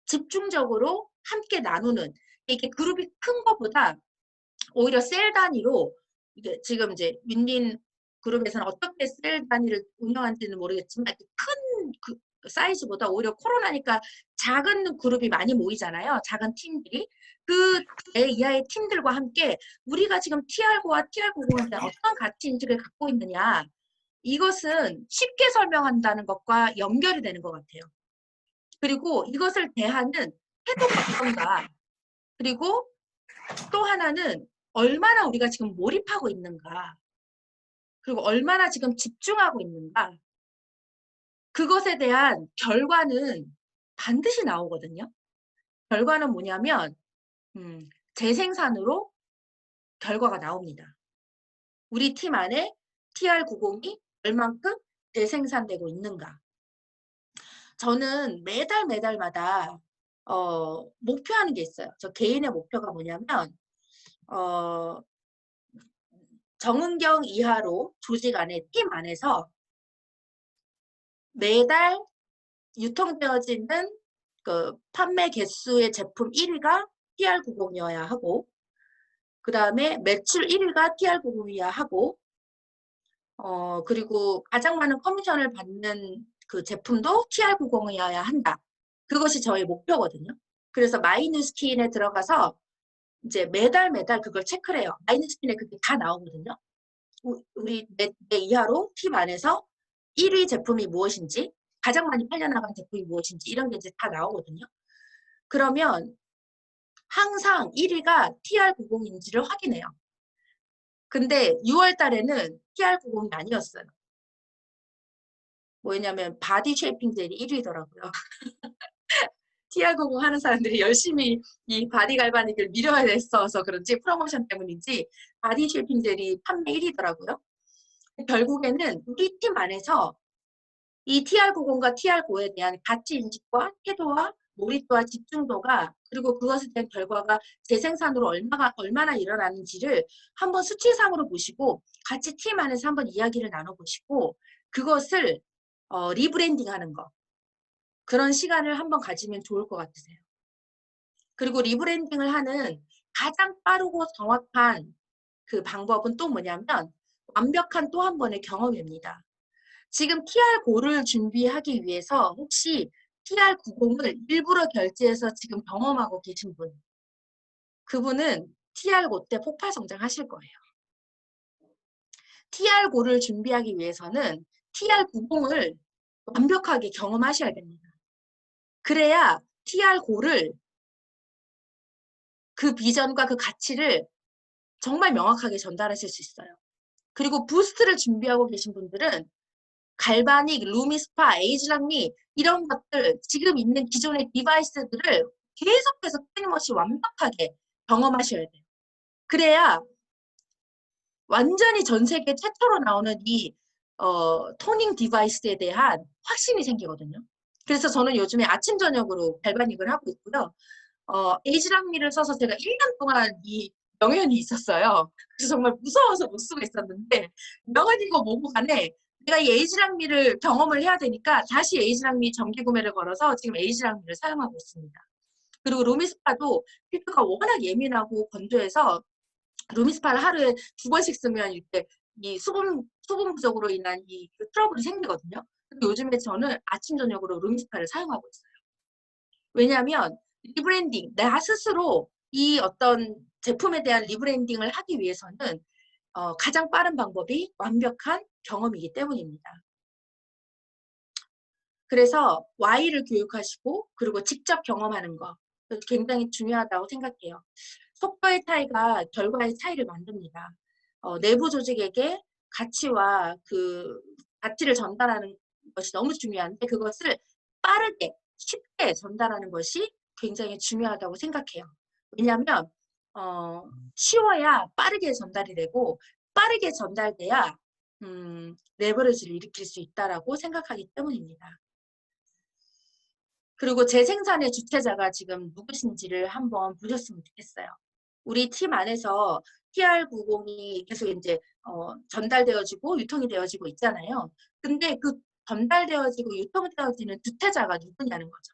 집중적으로 함께 나누는, 이게 그룹이 큰 것보다 오히려 셀 단위로, 이게 지금 이제 윈윈 그룹에서는 어떻게 셀 단위를 운영하는지는 모르겠지만 큰 사이즈보다 오히려 코로나니까 작은 그룹이 많이 모이잖아요. 작은 팀들이. 그 내 이하의 팀들과 함께 우리가 지금 TR9와 TR90에 대한 어떤 가치 인식을 갖고 있느냐, 이것은 쉽게 설명한다는 것과 연결이 되는 것 같아요. 그리고 이것을 대하는 태도가 어떤가, 그리고 또 하나는 얼마나 우리가 지금 몰입하고 있는가, 그리고 얼마나 지금 집중하고 있는가, 그것에 대한 결과는 반드시 나오거든요. 결과는 뭐냐면 재생산으로 결과가 나옵니다. 우리 팀 안에 TR90이 얼만큼 재생산되고 있는가. 저는 매달마다 목표하는 게 있어요. 저 개인의 목표가 뭐냐면 정은경 이하로 조직 안에 팀 안에서 매달 유통되어지는 그 판매 개수의 제품 1위가 TR90이어야 하고, 그 다음에 매출 1위가 TR90이어야 하고, 그리고 가장 많은 커미션을 받는 그 제품도 TR90이어야 한다. 그것이 저의 목표거든요. 그래서 마이뉴스킨에 들어가서 이제 매달 그걸 체크를 해요. 마이뉴스킨에 그게 다 나오거든요. 우리 내 이하로 팀 안에서 1위 제품이 무엇인지, 가장 많이 팔려나간 제품이 무엇인지, 이런 게 이제 다 나오거든요. 그러면 항상 1위가 TR90인지를 확인해요. 근데 6월 달에는 TR90이 아니었어요. 뭐냐면 바디 쉐이핑 젤이 1위더라고요. TR90 하는 사람들이 열심히 이 바디 갈바닉을 밀어야 됐어서 그런지, 프로모션 때문인지 바디 쉐이핑 젤이 판매 1위더라고요. 결국에는 우리 팀 안에서 이 TR90과 TR9에 대한 가치 인식과 태도와 몰입도와 집중도가, 그리고 그것에 대한 결과가 재생산으로 얼마나 일어나는지를 한번 수치상으로 보시고 같이 팀 안에서 한번 이야기를 나눠보시고 그것을 리브랜딩하는 거, 그런 시간을 한번 가지면 좋을 것 같으세요. 그리고 리브랜딩을 하는 가장 빠르고 정확한 그 방법은 또 뭐냐면 완벽한 또 한 번의 경험입니다. 지금 TR9를 준비하기 위해서 혹시 TR90을 일부러 결제해서 지금 경험하고 계신 분, 그분은 TR9 때 폭발 성장하실 거예요. TR9를 준비하기 위해서는 TR90을 완벽하게 경험하셔야 됩니다. 그래야 TR9를, 그 비전과 그 가치를 정말 명확하게 전달하실 수 있어요. 그리고 부스트를 준비하고 계신 분들은 갈바닉, 루미스파, 에이즈랑미 이런 것들 지금 있는 기존의 디바이스들을 계속해서 끊임없이 완벽하게 경험하셔야 돼요. 그래야 완전히 전 세계 최초로 나오는 이 토닝 디바이스에 대한 확신이 생기거든요. 그래서 저는 요즘에 아침 저녁으로 갈바닉을 하고 있고요. 에이지랑미를 써서 제가 1년 동안 이 명연이 있었어요. 그래서 정말 무서워서 못 쓰고 있었는데 명언이고 뭐고 간에 내가 이 에이지랑미를 경험을 해야 되니까 다시 에이지랑미 정기 구매를 걸어서 지금 에이지랑미를 사용하고 있습니다. 그리고 루미스파도 피부가 워낙 예민하고 건조해서 루미스파를 하루에 2번씩 쓰면 이렇게 이 수분 부족으로 인한 이 트러블이 생기거든요. 근데 요즘에 저는 아침 저녁으로 루미스파를 사용하고 있어요. 왜냐하면 리브랜딩, 나 스스로 이 어떤 제품에 대한 리브랜딩을 하기 위해서는 가장 빠른 방법이 완벽한 경험이기 때문입니다. 그래서 Y를 교육하시고 그리고 직접 경험하는 거 굉장히 중요하다고 생각해요. 속도의 차이가 결과의 차이를 만듭니다. 내부 조직에게 가치와 그 가치를 전달하는 것이 너무 중요한데 그것을 빠르게 쉽게 전달하는 것이 굉장히 중요하다고 생각해요. 왜냐하면 쉬워야 빠르게 전달이 되고 빠르게 전달돼야 레버리지를 일으킬 수 있다라고 생각하기 때문입니다. 그리고 재생산의 주체자가 지금 누구신지를 한번 보셨으면 좋겠어요. 우리 팀 안에서 TR90이 계속 이제 전달되어지고 유통이 되어지고 있잖아요. 근데 그 전달되어지고 유통되어지는 주체자가 누구냐는 거죠.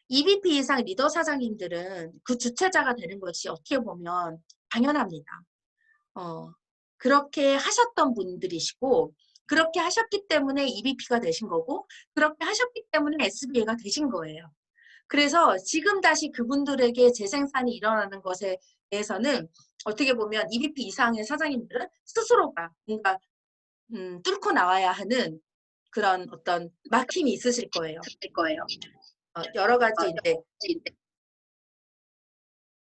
EVP 이상 리더 사장님들은 그 주체자가 되는 것이 어떻게 보면 당연합니다. 그렇게 하셨던 분들이시고 그렇게 하셨기 때문에 EVP가 되신 거고 그렇게 하셨기 때문에 SBA가 되신 거예요. 그래서 지금 다시 그분들에게 재생산이 일어나는 것에 대해서는 어떻게 보면 EVP 이상의 사장님들은 스스로가 뭔가 뚫고 나와야 하는 그런 어떤 막힘이 있으실 거예요. 여러 가지 이제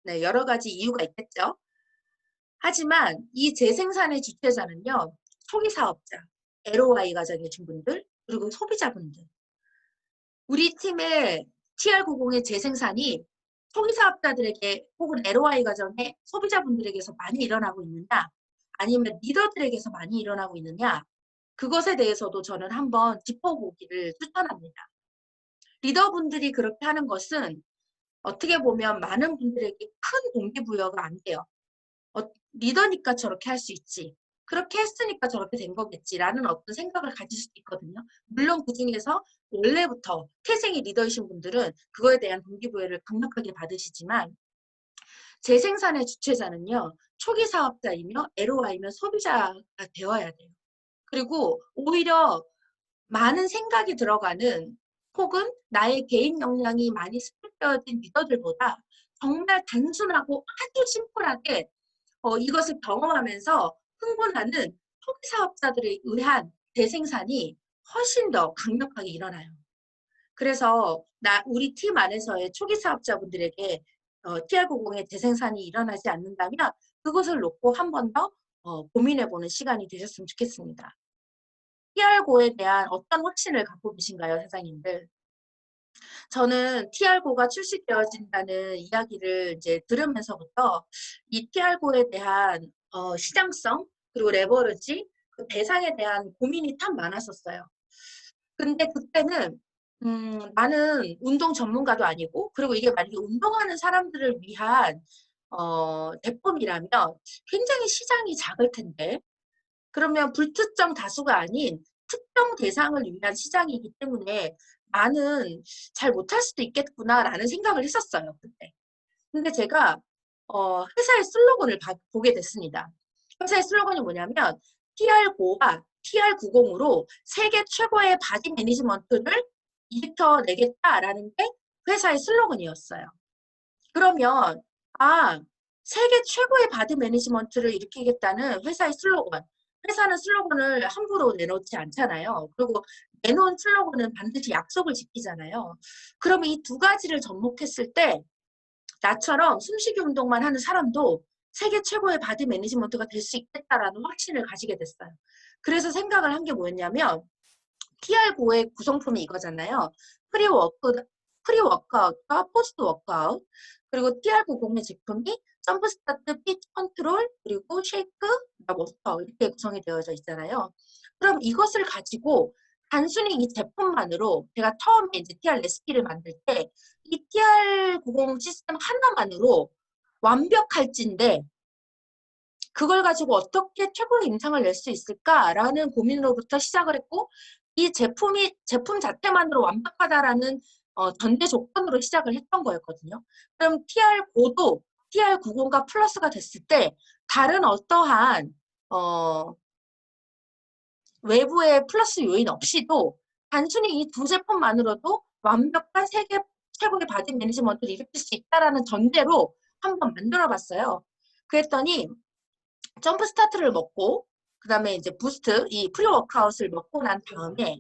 네, 여러 가지 이유가 있겠죠. 하지만 이 재생산의 주체자는요. 초기 사업자, LOI 과정이신 분들, 그리고 소비자분들. 우리 팀의 TR90의 재생산이 초기 사업자들에게 혹은 LOI 과정에 소비자분들에게서 많이 일어나고 있느냐 아니면 리더들에게서 많이 일어나고 있느냐 그것에 대해서도 저는 한번 짚어보기를 추천합니다. 리더분들이 그렇게 하는 것은 어떻게 보면 많은 분들에게 큰 동기부여가 안 돼요. 리더니까 저렇게 할 수 있지. 그렇게 했으니까 저렇게 된 거겠지라는 어떤 생각을 가질 수도 있거든요. 물론 그중에서 원래부터 태생이 리더이신 분들은 그거에 대한 동기부여를 강력하게 받으시지만 재생산의 주체자는요. 초기 사업자이며 LOI며 소비자가 되어야 돼요. 그리고 오히려 많은 생각이 들어가는 혹은 나의 개인 역량이 많이 스펙되어진 리더들보다 정말 단순하고 아주 심플하게 이것을 경험하면서 흥분하는 초기 사업자들에 의한 재생산이 훨씬 더 강력하게 일어나요. 그래서 우리 팀 안에서의 초기 사업자분들에게 TR90의 재생산이 일어나지 않는다면 그것을 놓고 한 번 더 고민해보는 시간이 되셨으면 좋겠습니다. TR9에 대한 어떤 확신을 갖고 계신가요, 사장님들? 저는 TR9가 출시되어진다는 이야기를 이제 들으면서부터 이 TR9에 대한 시장성 그리고 레버리지 그 대상에 대한 고민이 참 많았었어요. 근데 그때는 나는 운동 전문가도 아니고 그리고 이게 만약에 운동하는 사람들을 위한 제품이라면 굉장히 시장이 작을 텐데 그러면 불특정 다수가 아닌 특정 대상을 위한 시장이기 때문에 나는 잘 못할 수도 있겠구나라는 생각을 했었어요, 그때. 근데 제가 회사의 슬로건을 보게 됐습니다. 회사의 슬로건이 뭐냐면 TR9와 TR90으로 세계 최고의 바디 매니지먼트를 일으켜내겠다라는 게 회사의 슬로건이었어요. 그러면 세계 최고의 바디 매니지먼트를 일으키겠다는 회사의 슬로건. 회사는 슬로건을 함부로 내놓지 않잖아요. 그리고 내놓은 슬로건은 반드시 약속을 지키잖아요. 그러면 이 두 가지를 접목했을 때 나처럼 숨쉬기 운동만 하는 사람도 세계 최고의 바디 매니지먼트가 될 수 있겠다라는 확신을 가지게 됐어요. 그래서 생각을 한 게 뭐였냐면 TR9의 구성품이 이거잖아요. 프리워크아웃과 포스트 워크아웃. 그리고 TR90의 제품이 점프 스타트, 핏 컨트롤, 그리고 쉐이크, 워크아웃 이렇게 구성이 되어져 있잖아요. 그럼 이것을 가지고 단순히 이 제품만으로 제가 처음에 이제 TR 레시피를 만들 때 이 TR90 시스템 하나만으로 완벽할진데 그걸 가지고 어떻게 최고의 임상을 낼 수 있을까라는 고민으로부터 시작을 했고 이 제품 자체만으로 완벽하다라는 전제 조건으로 시작을 했던 거였거든요. 그럼 TR5도 TR90과 플러스가 됐을 때 다른 어떠한 외부의 플러스 요인 없이도 단순히 이 두 제품만으로도 완벽한 세계 최고의 바디 매니지먼트를 일으킬 수 있다라는 전제로 한번 만들어 봤어요. 그랬더니 점프 스타트를 먹고 그다음에 이제 부스트 이 프리 워크아웃을 먹고 난 다음에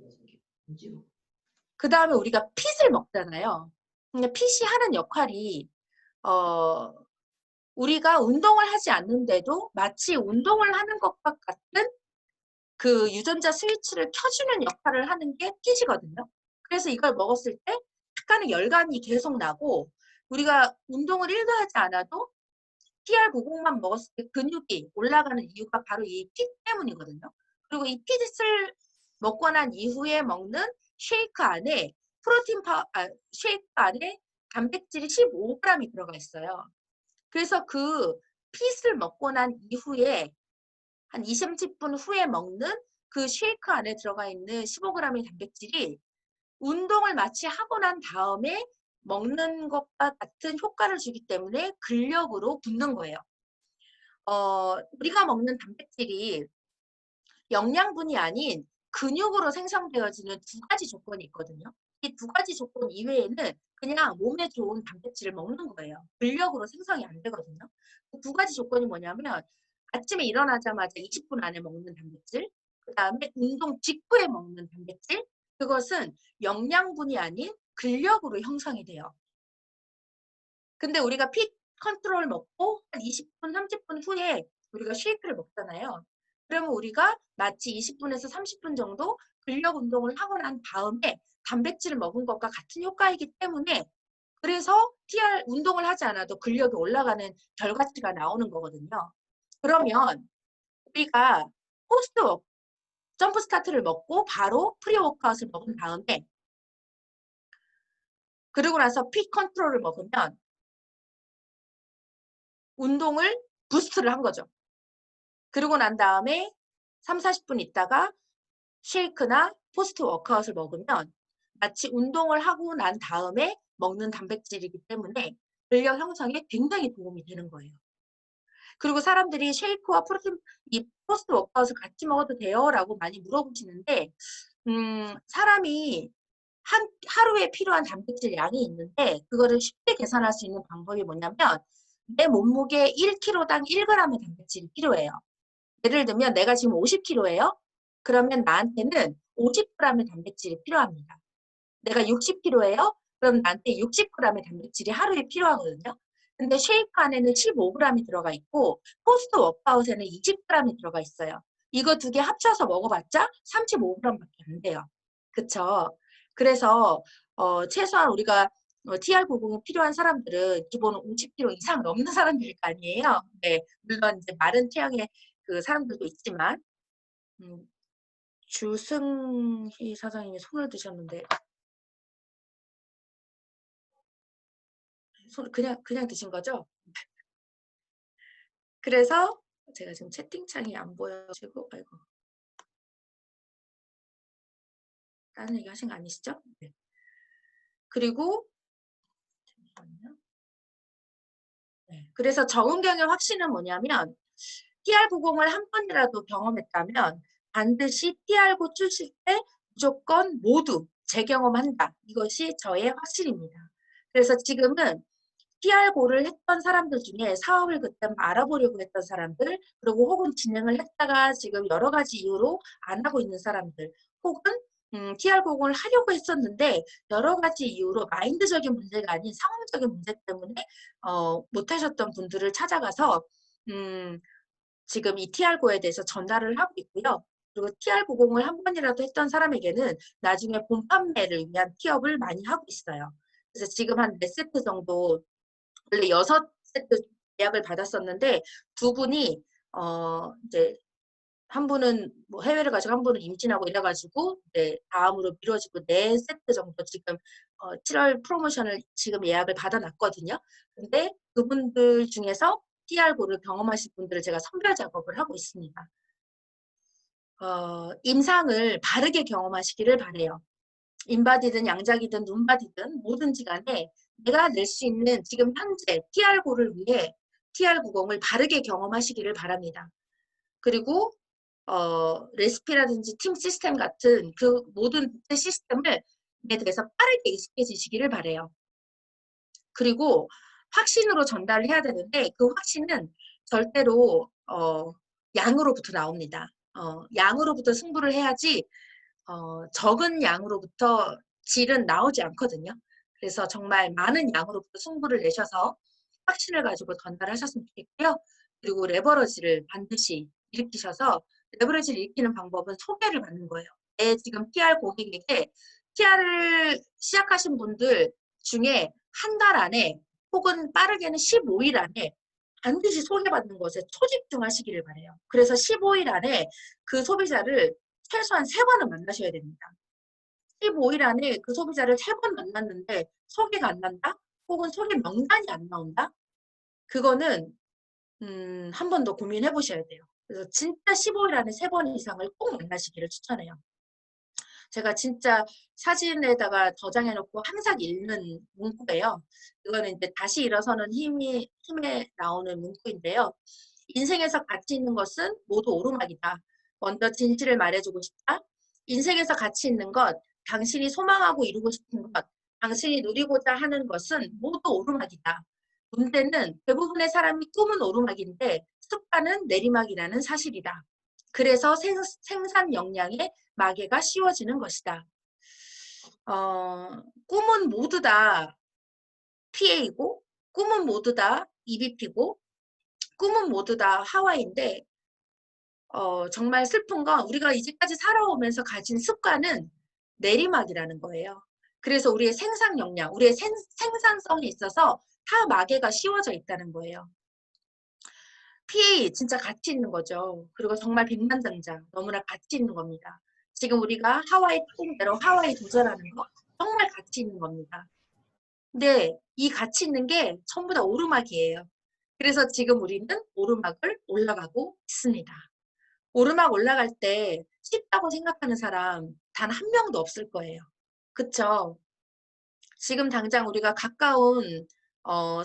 그다음에 우리가 핏을 먹잖아요. 근데 핏이 하는 역할이 우리가 운동을 하지 않는데도 마치 운동을 하는 것과 같은 그 유전자 스위치를 켜주는 역할을 하는 게 핏이거든요. 그래서 이걸 먹었을 때 약간의 열감이 계속 나고 우리가 운동을 1도 하지 않아도 TR90만 먹었을 때 근육이 올라가는 이유가 바로 이 핏 때문이거든요. 그리고 이 핏을 먹고 난 이후에 먹는 쉐이크 안에 쉐이크 안에 단백질이 15g이 들어가 있어요. 그래서 그 핏을 먹고 난 이후에 한 20, 30분 후에 먹는 그 쉐이크 안에 들어가 있는 15g의 단백질이 운동을 마치 하고 난 다음에 먹는 것과 같은 효과를 주기 때문에 근력으로 붙는 거예요. 우리가 먹는 단백질이 영양분이 아닌 근육으로 생성되어지는 두 가지 조건이 있거든요. 이 두 가지 조건 이외에는 그냥 몸에 좋은 단백질을 먹는 거예요. 근력으로 생성이 안 되거든요. 그 두 가지 조건이 뭐냐면 아침에 일어나자마자 20분 안에 먹는 단백질, 그 다음에 운동 직후에 먹는 단백질, 그것은 영양분이 아닌 근력으로 형성이 돼요. 근데 우리가 핏 컨트롤 먹고 한 20분, 30분 후에 우리가 쉐이크를 먹잖아요. 그러면 우리가 마치 20분에서 30분 정도 근력 운동을 하고 난 다음에 단백질을 먹은 것과 같은 효과이기 때문에 그래서 TR 운동을 하지 않아도 근력이 올라가는 결과치가 나오는 거거든요. 그러면 우리가 포스트 워크, 점프 스타트를 먹고 바로 프리 워크아웃을 먹은 다음에 그러고 나서 핏 컨트롤을 먹으면 운동을 부스트를 한 거죠. 그러고 난 다음에 3, 40분 있다가 쉐이크나 포스트 워크아웃을 먹으면 마치 운동을 하고 난 다음에 먹는 단백질이기 때문에 근력 형성에 굉장히 도움이 되는 거예요. 그리고 사람들이 쉐이크와 프로틴, 이 포스트 워크아웃을 같이 먹어도 돼요? 라고 많이 물어보시는데 사람이 하루에 필요한 단백질 양이 있는데 그거를 쉽게 계산할 수 있는 방법이 뭐냐면 내 몸무게 1kg당 1g의 단백질이 필요해요. 예를 들면 내가 지금 50kg예요. 그러면 나한테는 50g의 단백질이 필요합니다. 내가 60kg예요. 그럼 나한테 60g의 단백질이 하루에 필요하거든요. 근데 쉐이크 안에는 15g이 들어가 있고 포스트 워크아웃에는 20g이 들어가 있어요. 이거 두 개 합쳐서 먹어봤자 35g밖에 안 돼요. 그쵸? 그래서 최소한 우리가 TR90이 필요한 사람들은 기본 50kg 이상 넘는 사람들일 거 아니에요. 네, 물론 이제 마른 체형의 그 사람들도 있지만 주승희 사장님이 손을 드셨는데 그냥 드신 거죠? 그래서 제가 지금 채팅창이 안 보여가지고 아이고 다른 얘기 하신 거 아니시죠? 네. 그리고 잠시만요. 네. 그래서 적응경의 확신은 뭐냐면 TR90을 한 번이라도 경험했다면 반드시 TR9 출시 때 무조건 모두 재경험한다. 이것이 저의 확신입니다. 그래서 지금은 TR9를 했던 사람들 중에 사업을 그때 알아보려고 했던 사람들, 그리고 혹은 진행을 했다가 지금 여러 가지 이유로 안 하고 있는 사람들, 혹은 TR90을 하려고 했었는데 여러 가지 이유로 마인드적인 문제가 아닌 상황적인 문제 때문에 못 하셨던 분들을 찾아가서 지금 이 TR9에 대해서 전달을 하고 있고요. 그리고 TR90을 한 번이라도 했던 사람에게는 나중에 본 판매를 위한 티업을 많이 하고 있어요. 그래서 지금 한 4세트 정도, 원래 6세트 예약을 받았었는데 두 분이 이제 한 분은 뭐 해외를 가시고 한 분은 임신하고 이래가지고 다음으로 미뤄지고 4세트 정도 지금 7월 프로모션을 지금 예약을 받아놨거든요. 근데 그분들 중에서 TR9를 경험하실 분들을 제가 선별 작업을 하고 있습니다. 임상을 바르게 경험하시기를 바래요. 인바디든 양작이든 눈바디든 뭐든지 간에 내가 낼 수 있는 지금 현재 TR9를 위해 TR90을 바르게 경험하시기를 바랍니다. 그리고 레시피라든지 팀 시스템 같은 그 모든 시스템을 에 대해서 빠르게 익숙해지시기를 바래요. 그리고 확신으로 전달을 해야 되는데 그 확신은 절대로 양으로부터 나옵니다. 양으로부터 승부를 해야지 적은 양으로부터 질은 나오지 않거든요. 그래서 정말 많은 양으로부터 승부를 내셔서 확신을 가지고 전달하셨으면 좋겠고요. 그리고 레버러지를 반드시 일으키셔서 레버러지를 일으키는 방법은 소개를 받는 거예요. 지금 PR 고객에게 PR을 시작하신 분들 중에 한 달 안에 혹은 빠르게는 15일 안에 반드시 소개받는 것에 초집중하시기를 바래요. 그래서 15일 안에 그 소비자를 최소한 3번은 만나셔야 됩니다. 15일 안에 그 소비자를 3번 만났는데 소개가 안 난다? 혹은 소개 명단이 안 나온다? 그거는 한 번 더 고민해 보셔야 돼요. 그래서 진짜 15일 안에 3번 이상을 꼭 만나시기를 추천해요. 제가 진짜 사진에다가 저장해 놓고 항상 읽는 문구예요. 이거는 이제 다시 일어서는 힘에 나오는 문구인데요. 인생에서 가치 있는 것은 모두 오르막이다. 먼저 진실을 말해주고 싶다. 인생에서 가치 있는 것, 당신이 소망하고 이루고 싶은 것, 당신이 누리고자 하는 것은 모두 오르막이다. 문제는 대부분의 사람이 꿈은 오르막인데 습관은 내리막이라는 사실이다. 그래서 생산 역량의 마개가 씌워지는 것이다. 꿈은 모두 다 PA고, 꿈은 모두 다 EBP고, 꿈은 모두 다 하와이인데, 정말 슬픈 건 우리가 이제까지 살아오면서 가진 습관은 내리막이라는 거예요. 그래서 우리의 생산 역량, 우리의 생산성에 있어서 다 마개가 씌워져 있다는 거예요. PA 진짜 가치 있는 거죠. 그리고 정말 백만장자 너무나 가치 있는 겁니다. 지금 우리가 하와이 특공대로 하와이 도전하는 거 정말 가치 있는 겁니다. 근데 이 가치 있는 게 전부 다 오르막이에요. 그래서 지금 우리는 오르막을 올라가고 있습니다. 오르막 올라갈 때 쉽다고 생각하는 사람 단 한 명도 없을 거예요. 그쵸? 지금 당장 우리가 가까운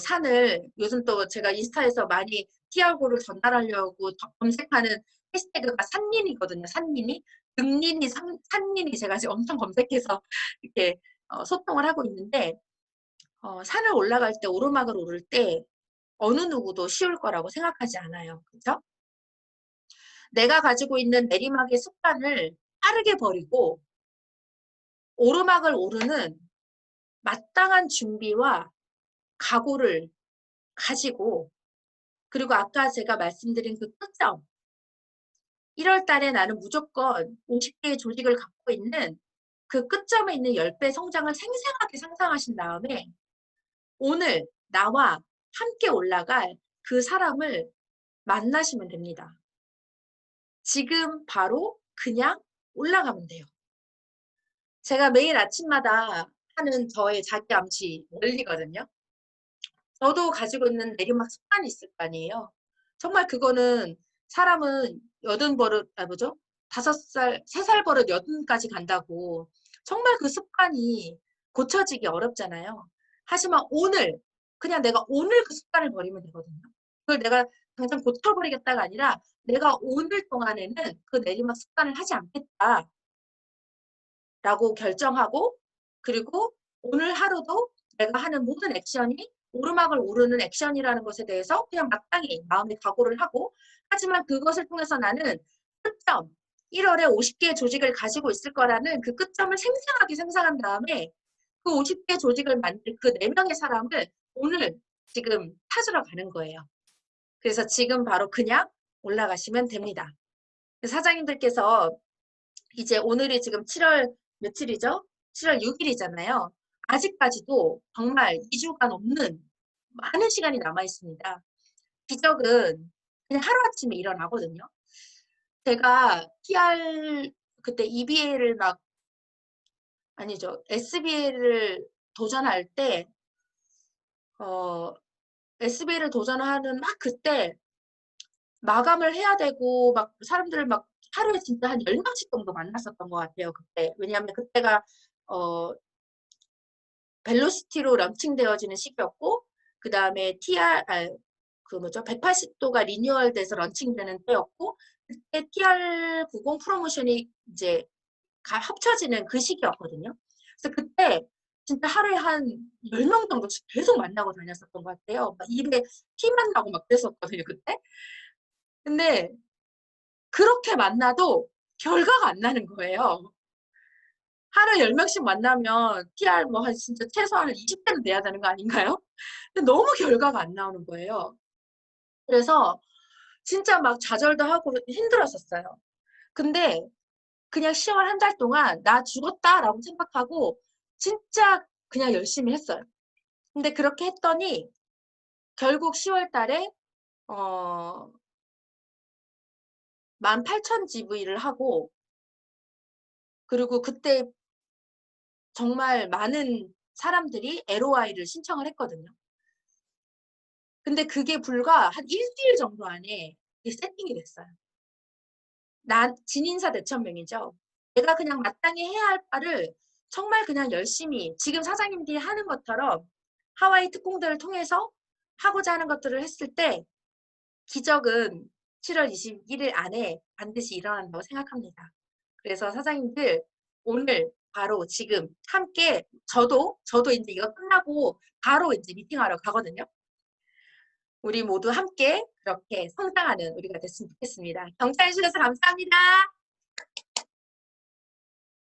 산을 요즘 또 제가 인스타에서 많이 TR9를 전달하려고 검색하는 해시태그가 산린이거든요. 산린이. 등린이, 산린이 제가 지금 엄청 검색해서 이렇게 소통을 하고 있는데 산을 올라갈 때 오르막을 오를 때 어느 누구도 쉬울 거라고 생각하지 않아요. 그죠? 내가 가지고 있는 내리막의 습관을 빠르게 버리고 오르막을 오르는 마땅한 준비와 각오를 가지고 그리고 아까 제가 말씀드린 그 끝점 1월 달에 나는 무조건 50개의 조직을 갖고 있는 그 끝점에 있는 10배 성장을 생생하게 상상하신 다음에 오늘 나와 함께 올라갈 그 사람을 만나시면 됩니다. 지금 바로 그냥 올라가면 돼요. 제가 매일 아침마다 하는 저의 자기 암시 원리거든요. 저도 가지고 있는 내리막 습관이 있을 거 아니에요. 정말 그거는 사람은 80버릇, 뭐죠? 5살, 3살 버릇 80까지 간다고. 정말 그 습관이 고쳐지기 어렵잖아요. 하지만 오늘, 그냥 내가 오늘 그 습관을 버리면 되거든요. 그걸 내가 당장 고쳐버리겠다가 아니라 내가 오늘 동안에는 그 내리막 습관을 하지 않겠다. 라고 결정하고 그리고 오늘 하루도 내가 하는 모든 액션이 오르막을 오르는 액션이라는 것에 대해서 그냥 마땅히 마음의 각오를 하고 하지만 그것을 통해서 나는 끝점 1월에 50개의 조직을 가지고 있을 거라는 그 끝점을 생생하게 상상한 다음에 그 50개 조직을 만들 그 4명의 사람을 오늘 지금 찾으러 가는 거예요. 그래서 지금 바로 그냥 올라가시면 됩니다. 사장님들께서 이제 오늘이 지금 7월 며칠이죠? 7월 6일이잖아요. 아직까지도 정말 2주가 넘는 많은 시간이 남아 있습니다. 기적은 그냥 하루아침에 일어나거든요. 제가 PR 그때 EBA를 막 아니죠. SBA를 도전할 때 SBA를 도전하는 막 그때 마감을 해야 되고 막 사람들을 막 하루에 진짜 한 10명씩 정도 만났었던 것 같아요. 그때. 왜냐하면 그때가 벨로시티로 런칭되어지는 시기였고 그다음에 그 뭐죠? 180도가 리뉴얼돼서 런칭되는 때였고 그때 TR90 프로모션이 이제 합쳐지는 그 시기였거든요. 그래서 그때 진짜 하루에 한 10명 정도씩 계속 만나고 다녔었던 것 같아요. 막 입에 피만 나고 막 그랬었거든요, 그때. 근데 그렇게 만나도 결과가 안 나는 거예요. 하루에 10명씩 만나면 TR 뭐 한 진짜 최소한 20대는 돼야 되는 거 아닌가요? 근데 너무 결과가 안 나오는 거예요. 그래서 진짜 막 좌절도 하고 힘들었었어요. 근데 그냥 10월 한 달 동안 나 죽었다라고 생각하고 진짜 그냥 열심히 했어요. 근데 그렇게 했더니 결국 10월 달에 18,000 GV를 하고 그리고 그때 정말 많은 사람들이 LOI를 신청을 했거든요. 근데 그게 불과 한 일주일 정도 안에 세팅이 됐어요. 진인사 대천명이죠. 내가 그냥 마땅히 해야 할 바를 정말 그냥 열심히 지금 사장님들이 하는 것처럼 하와이 특공대를 통해서 하고자 하는 것들을 했을 때 기적은 7월 21일 안에 반드시 일어난다고 생각합니다. 그래서 사장님들 오늘 바로 지금 함께 저도 이제 이거 끝나고 바로 이제 미팅하러 가거든요. 우리 모두 함께 그렇게 성장하는 우리가 됐으면 좋겠습니다. 경청해 주셔서 감사합니다.